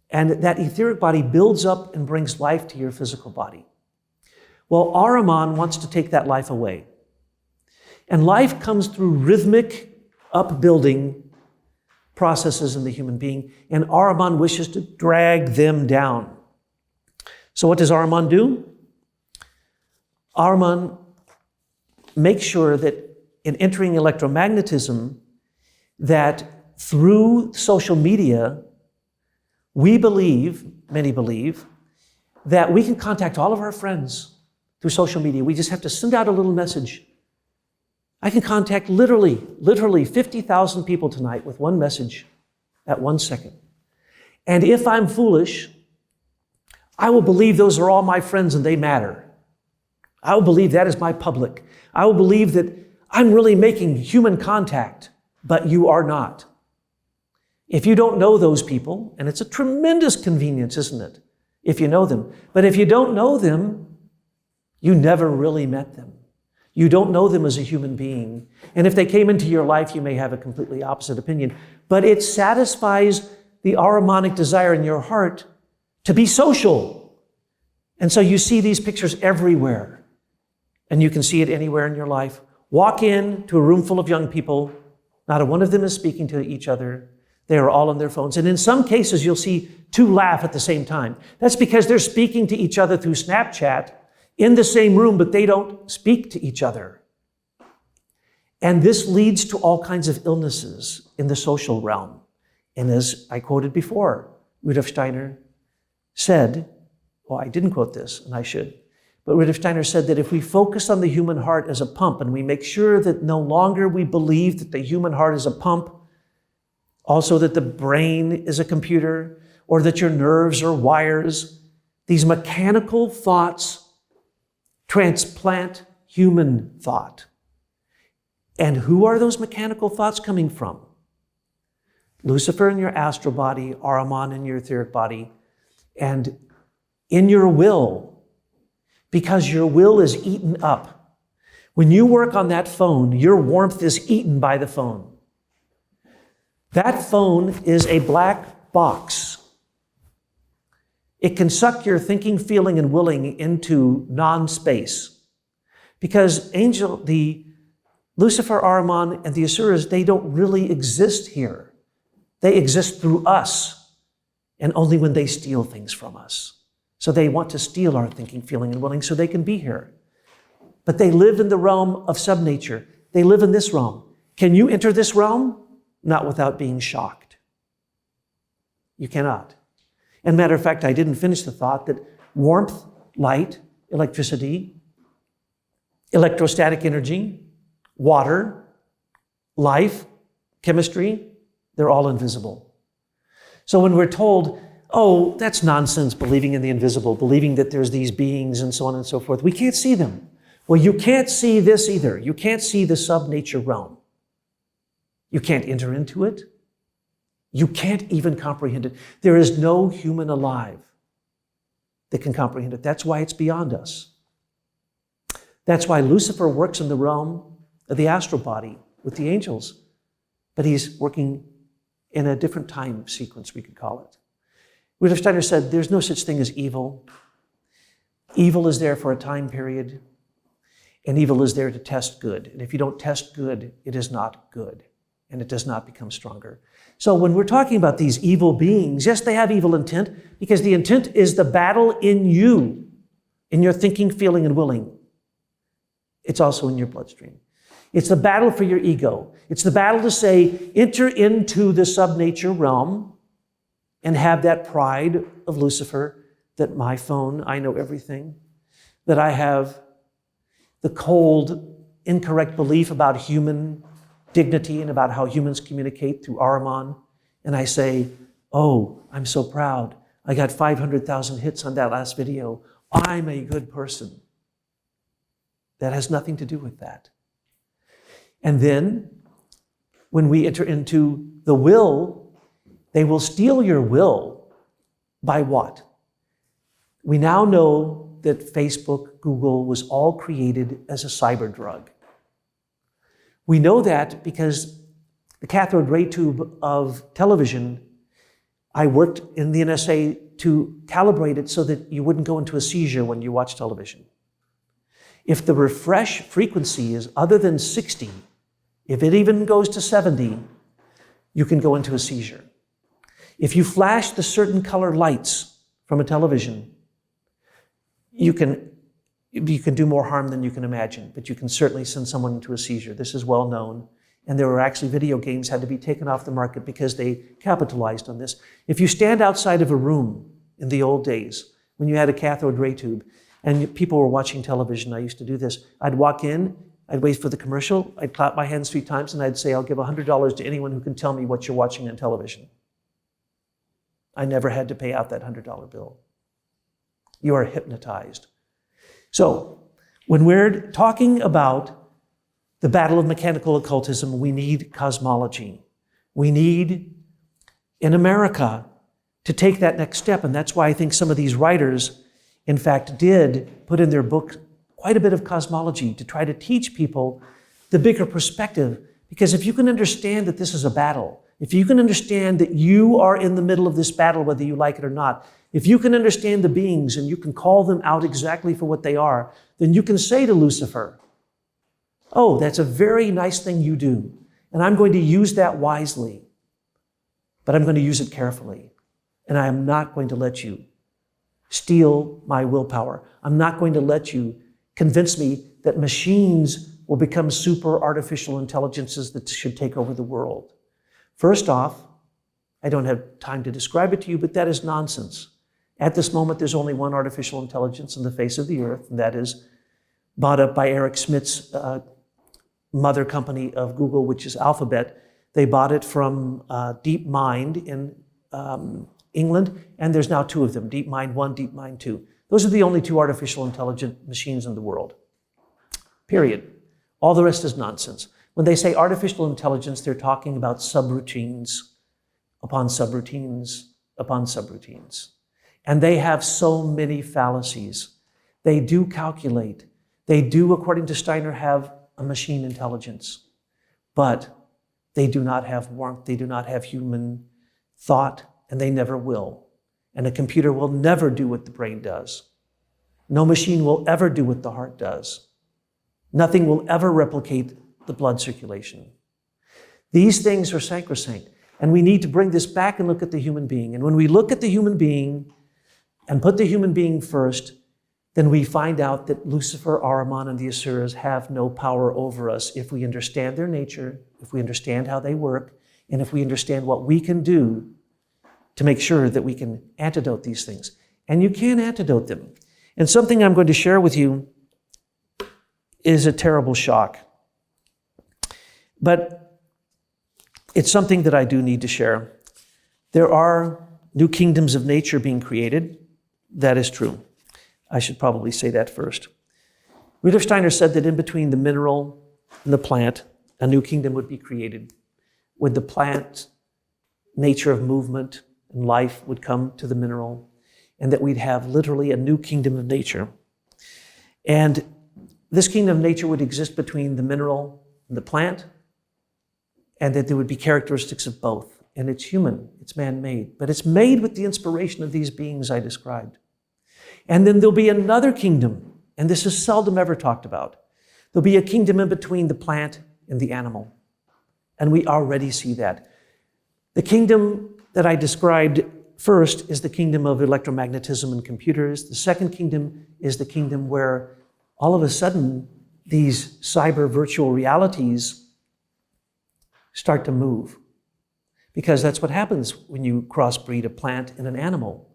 S1: And that etheric body builds up and brings life to your physical body. Well, Ahriman wants to take that life away. And life comes through rhythmic upbuilding processes in the human being, and Ahriman wishes to drag them down. So what does Ahriman do? Ahriman makes sure that in entering electromagnetism, that through social media, we believe, many believe, that we can contact all of our friends through social media. We just have to send out a little message. I can contact literally 50,000 people tonight with one message at 1 second. And if I'm foolish, I will believe those are all my friends and they matter. I will believe that is my public. I will believe that I'm really making human contact, but you are not. If you don't know those people, and it's a tremendous convenience, isn't it, if you know them. But if you don't know them, you never really met them. You don't know them as a human being. And if they came into your life, you may have a completely opposite opinion. But it satisfies the Ahrimanic desire in your heart to be social. And so you see these pictures everywhere. And you can see it anywhere in your life. Walk in to a room full of young people. Not a one of them is speaking to each other. They are all on their phones. And in some cases, you'll see two laugh at the same time. That's because they're speaking to each other through Snapchat in the same room, but they don't speak to each other. And this leads to all kinds of illnesses in the social realm. And as I quoted before, Rudolf Steiner said, well, I didn't quote this, and I should, but Rudolf Steiner said that if we focus on the human heart as a pump, and we make sure that no longer we believe that the human heart is a pump, also that the brain is a computer, or that your nerves are wires, these mechanical thoughts transplant human thought. And who are those mechanical thoughts coming from? Lucifer in your astral body, Ahriman in your etheric body, and in your will, because your will is eaten up. When you work on that phone, your warmth is eaten by the phone. That phone is a black box. It can suck your thinking, feeling, and willing into non-space. Because the Lucifer, Ahriman, and the Asuras, they don't really exist here. They exist through us, and only when they steal things from us. So they want to steal our thinking, feeling, and willing so they can be here. But they live in the realm of subnature. They live in this realm. Can you enter this realm? Not without being shocked. You cannot. And matter of fact, I didn't finish the thought that warmth, light, electricity, electrostatic energy, water, life, chemistry, they're all invisible. So when we're told, oh, that's nonsense, believing in the invisible, believing that there's these beings and so on and so forth, we can't see them. Well, you can't see this either. You can't see the sub-nature realm. You can't enter into it. You can't even comprehend it. There is no human alive that can comprehend it. That's why it's beyond us. That's why Lucifer works in the realm of the astral body with the angels, but he's working in a different time sequence, we could call it. Rudolf Steiner said, there's no such thing as evil. Evil is there for a time period, and evil is there to test good. And if you don't test good, it is not good, and it does not become stronger. So when we're talking about these evil beings, yes, they have evil intent, because the intent is the battle in you, in your thinking, feeling, and willing. It's also in your bloodstream. It's the battle for your ego. It's the battle to say, enter into the sub-nature realm and have that pride of Lucifer, that my phone, I know everything, that I have the cold, incorrect belief about human dignity and about how humans communicate through Arbor. And I say, oh, I'm so proud. I got 500,000 hits on that last video. I'm a good person. That has nothing to do with that. And then, when we enter into the will, they will steal your will by what? We now know that Facebook, Google was all created as a cyber drug. We know that because the cathode ray tube of television, I worked in the NSA to calibrate it so that you wouldn't go into a seizure when you watch television. If the refresh frequency is other than 60, if it even goes to 70, you can go into a seizure. If you flash the certain color lights from a television, you can do more harm than you can imagine, but you can certainly send someone into a seizure. This is well known. And there were actually video games had to be taken off the market because they capitalized on this. If you stand outside of a room in the old days, when you had a cathode ray tube, and people were watching television, I used to do this. I'd walk in, I'd wait for the commercial, I'd clap my hands 3 times, and I'd say, I'll give $100 to anyone who can tell me what you're watching on television. I never had to pay out that $100 bill. You are hypnotized. So, when we're talking about the battle of mechanical occultism, we need cosmology. We need, in America, to take that next step. And that's why I think some of these writers, in fact, did put in their book quite a bit of cosmology to try to teach people the bigger perspective. Because if you can understand that this is a battle, if you can understand that you are in the middle of this battle, whether you like it or not, if you can understand the beings and you can call them out exactly for what they are, then you can say to Lucifer, oh, that's a very nice thing you do, and I'm going to use that wisely, but I'm going to use it carefully, and I am not going to let you steal my willpower. I'm not going to let you convince me that machines will become super artificial intelligences that should take over the world. First off, I don't have time to describe it to you, but that is nonsense. At this moment, there's only one artificial intelligence on the face of the earth, and that is bought up by Eric Schmidt's mother company of Google, which is Alphabet. They bought it from DeepMind in England, and there's now 2 of them, DeepMind 1, DeepMind 2. Those are the only 2 artificial intelligent machines in the world, period. All the rest is nonsense. When they say artificial intelligence, they're talking about subroutines upon subroutines upon subroutines. And they have so many fallacies. They do calculate. They do, according to Steiner, have a machine intelligence. But they do not have warmth. They do not have human thought, and they never will. And a computer will never do what the brain does. No machine will ever do what the heart does. Nothing will ever replicate the blood circulation. These things are sacrosanct, and we need to bring this back and look at the human being. And when we look at the human being and put the human being first, then we find out that Lucifer, Ahriman, and the Asuras have no power over us if we understand their nature, if we understand how they work, and if we understand what we can do to make sure that we can antidote these things. And you can antidote them. And something I'm going to share with you is a terrible shock. But it's something that I do need to share. There are new kingdoms of nature being created. That is true. I should probably say that first. Rudolf Steiner said that in between the mineral and the plant, a new kingdom would be created. With the plant, nature of movement and life would come to the mineral, and that we'd have literally a new kingdom of nature. And this kingdom of nature would exist between the mineral and the plant, and that there would be characteristics of both. And it's human, it's man-made, but it's made with the inspiration of these beings I described. And then there'll be another kingdom, and this is seldom ever talked about. There'll be a kingdom in between the plant and the animal. And we already see that. The kingdom that I described first is the kingdom of electromagnetism and computers. The second kingdom is the kingdom where all of a sudden these cyber virtual realities start to move. Because that's what happens when you crossbreed a plant and an animal.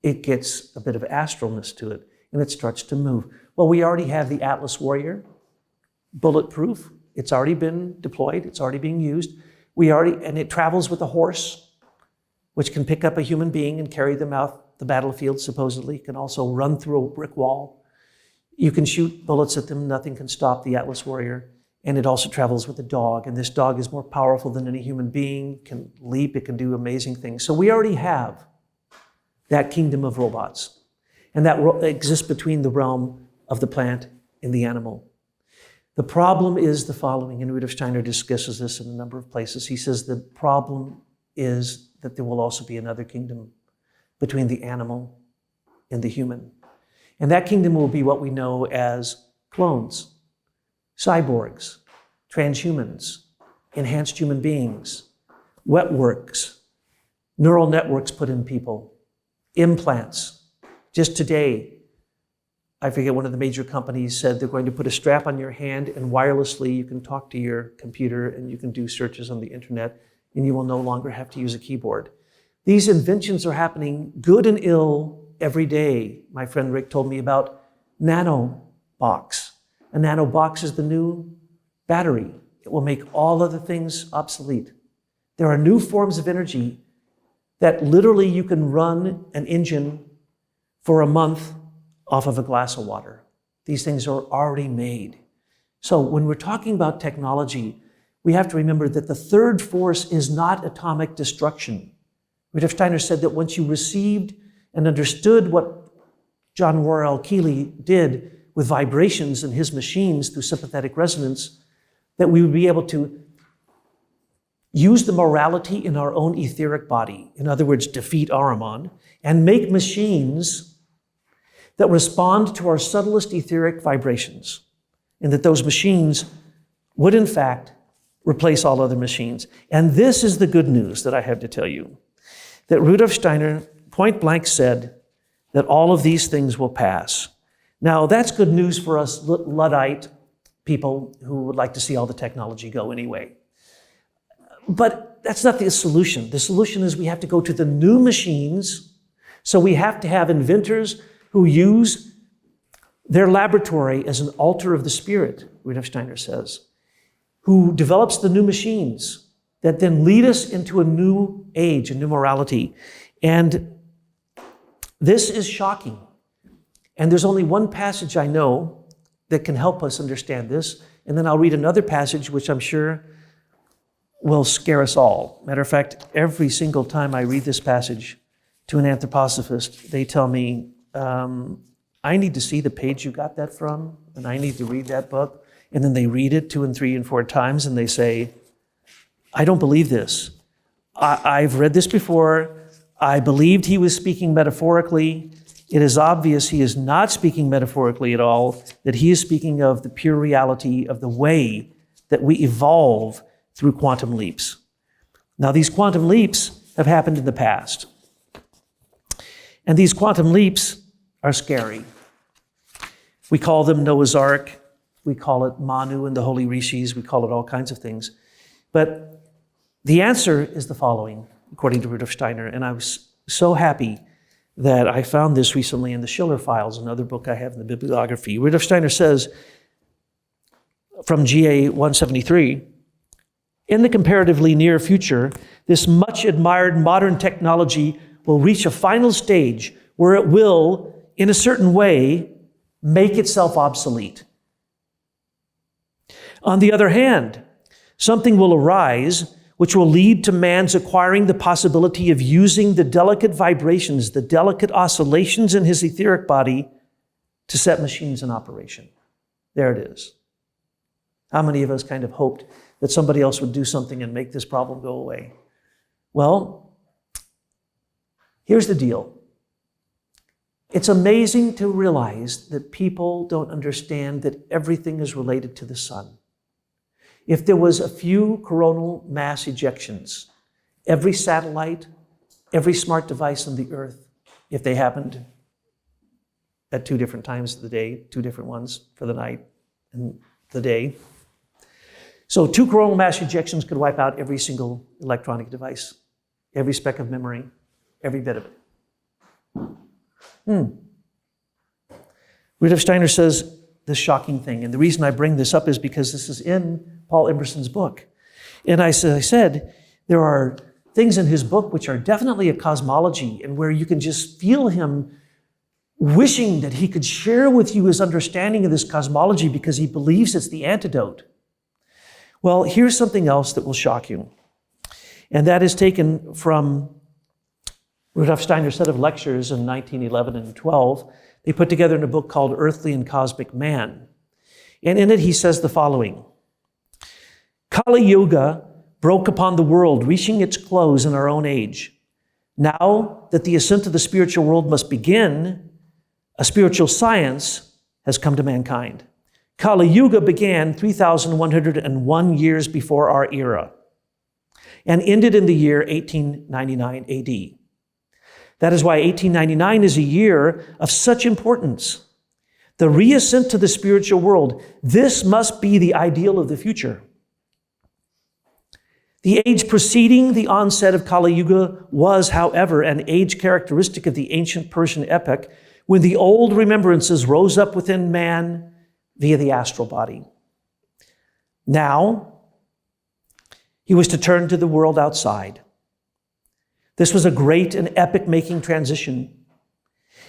S1: It gets a bit of astralness to it, and it starts to move. Well, we already have the Atlas Warrior, bulletproof. It's already been deployed. It's already being used. And it travels with a horse, which can pick up a human being and carry them out the battlefield, supposedly. It can also run through a brick wall. You can shoot bullets at them. Nothing can stop the Atlas Warrior. And it also travels with a dog. And this dog is more powerful than any human being, can leap, it can do amazing things. So we already have that kingdom of robots. And that exists between the realm of the plant and the animal. The problem is the following, and Rudolf Steiner discusses this in a number of places. He says the problem is that there will also be another kingdom between the animal and the human. And that kingdom will be what we know as clones, cyborgs, transhumans, enhanced human beings, wetworks, neural networks put in people, implants. Just today, I forget, one of the major companies said they're going to put a strap on your hand and wirelessly you can talk to your computer and you can do searches on the internet and you will no longer have to use a keyboard. These inventions are happening, good and ill, every day. My friend Rick told me about nanobox. A nanobox is the new battery. It will make all other things obsolete. There are new forms of energy that literally you can run an engine for a month off of a glass of water. These things are already made. So when we're talking about technology, we have to remember that the third force is not atomic destruction. Rudolf Steiner said that once you received and understood what John Worrell Keeley did with vibrations in his machines through sympathetic resonance, that we would be able to use the morality in our own etheric body, in other words, defeat Ahriman, and make machines that respond to our subtlest etheric vibrations, and that those machines would, in fact, replace all other machines. And this is the good news that I have to tell you, that Rudolf Steiner point blank said that all of these things will pass. Now, that's good news for us Luddite people who would like to see all the technology go anyway. But that's not the solution. The solution is we have to go to the new machines. So we have to have inventors who use their laboratory as an altar of the spirit, Rudolf Steiner says, who develops the new machines that then lead us into a new age, a new morality. And this is shocking. And there's only one passage I know that can help us understand this. And then I'll read another passage, which I'm sure will scare us all. Matter of fact, every single time I read this passage to an anthroposophist, they tell me, I need to see the page you got that from, and I need to read that book. And then they read it 2 and 3 and 4 times, and they say, I don't believe this. I've read this before. I believed he was speaking metaphorically. It is obvious he is not speaking metaphorically at all, that he is speaking of the pure reality of the way that we evolve through quantum leaps. Now, these quantum leaps have happened in the past. And these quantum leaps are scary. We call them Noah's Ark. We call it Manu and the Holy Rishis. We call it all kinds of things. But the answer is the following, according to Rudolf Steiner. And I was so happy that I found this recently in the Schiller Files, another book I have in the bibliography. Rudolf Steiner says, from GA 173, in the comparatively near future, this much admired modern technology will reach a final stage where it will, in a certain way, make itself obsolete. On the other hand, something will arise which will lead to man's acquiring the possibility of using the delicate vibrations, the delicate oscillations in his etheric body to set machines in operation. There it is. How many of us kind of hoped that somebody else would do something and make this problem go away? Well, here's the deal. It's amazing to realize that people don't understand that everything is related to the sun. If there was a few coronal mass ejections, every satellite, every smart device on the earth, if they happened at 2 different times of the day, 2 different ones for the night and the day. So 2 coronal mass ejections could wipe out every single electronic device, every speck of memory, every bit of it. Rudolf Steiner says this shocking thing, and the reason I bring this up is because this is in Paul Emerson's book. And as I said, there are things in his book which are definitely a cosmology, and where you can just feel him wishing that he could share with you his understanding of this cosmology because he believes it's the antidote. Well, here's something else that will shock you. And that is taken from Rudolf Steiner's set of lectures in 1911 and 12. They put together in a book called Earthly and Cosmic Man. And in it he says the following: Kali Yuga broke upon the world, reaching its close in our own age. Now that the ascent of the spiritual world must begin, a spiritual science has come to mankind. Kali Yuga began 3,101 years before our era and ended in the year 1899 AD. That is why 1899 is a year of such importance. The reascent to the spiritual world, this must be the ideal of the future. The age preceding the onset of Kali Yuga was, however, an age characteristic of the ancient Persian epoch, when the old remembrances rose up within man via the astral body. Now, he was to turn to the world outside. This was a great and epic-making transition.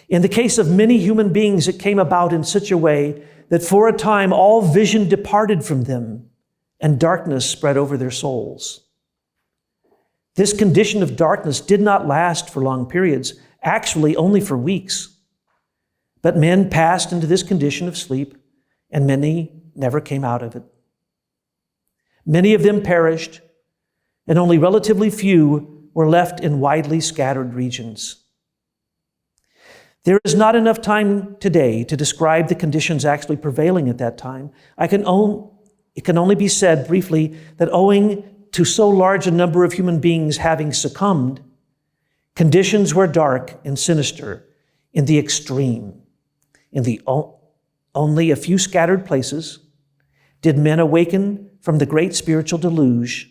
S1: In the case of many human beings, it came about in such a way that for a time all vision departed from them and darkness spread over their souls. This condition of darkness did not last for long periods, actually only for weeks. But men passed into this condition of sleep, and many never came out of it. Many of them perished, and only relatively few were left in widely scattered regions. There is not enough time today to describe the conditions actually prevailing at that time. It can only be said briefly that owing to so large a number of human beings having succumbed, conditions were dark and sinister in the extreme. In the only a few scattered places did men awaken from the great spiritual deluge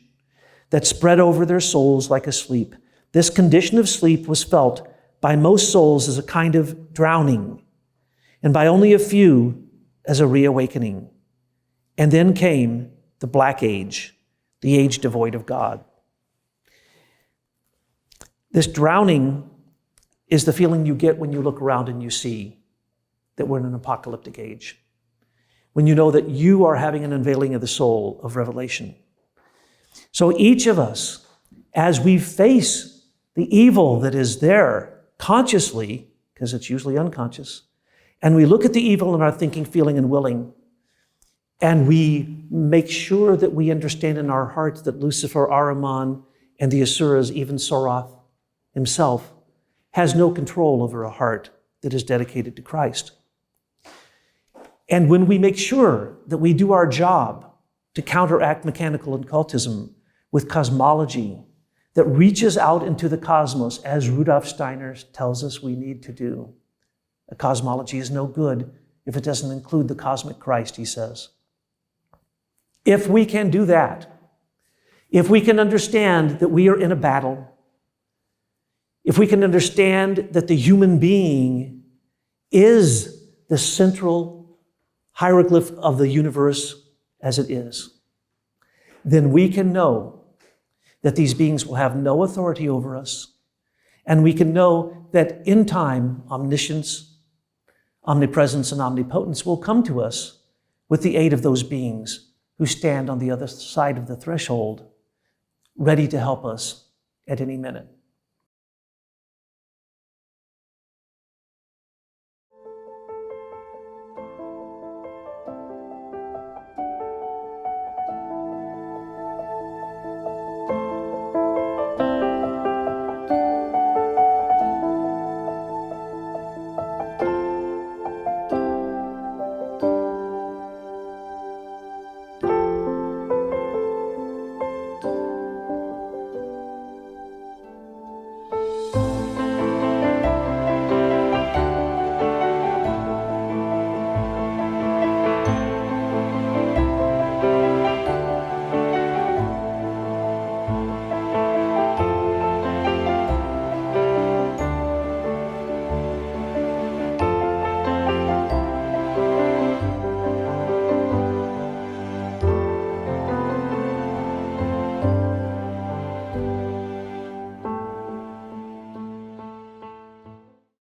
S1: that spread over their souls like a sleep. This condition of sleep was felt by most souls as a kind of drowning, and by only a few as a reawakening. And then came the Black Age, the age devoid of God. This drowning is the feeling you get when you look around and you see that we're in an apocalyptic age, when you know that you are having an unveiling of the soul of revelation. So each of us, as we face the evil that is there consciously, because it's usually unconscious, and we look at the evil in our thinking, feeling, and willing, and we make sure that we understand in our hearts that Lucifer, Ahriman, and the Asuras, even Soroth himself, has no control over a heart that is dedicated to Christ. And when we make sure that we do our job to counteract mechanical occultism with cosmology that reaches out into the cosmos, as Rudolf Steiner tells us we need to do. A cosmology is no good if it doesn't include the cosmic Christ, he says. If we can do that, if we can understand that we are in a battle, if we can understand that the human being is the central hieroglyph of the universe as it is, then we can know that these beings will have no authority over us, and we can know that in time, omniscience, omnipresence and omnipotence will come to us with the aid of those beings who stand on the other side of the threshold, ready to help us at any minute.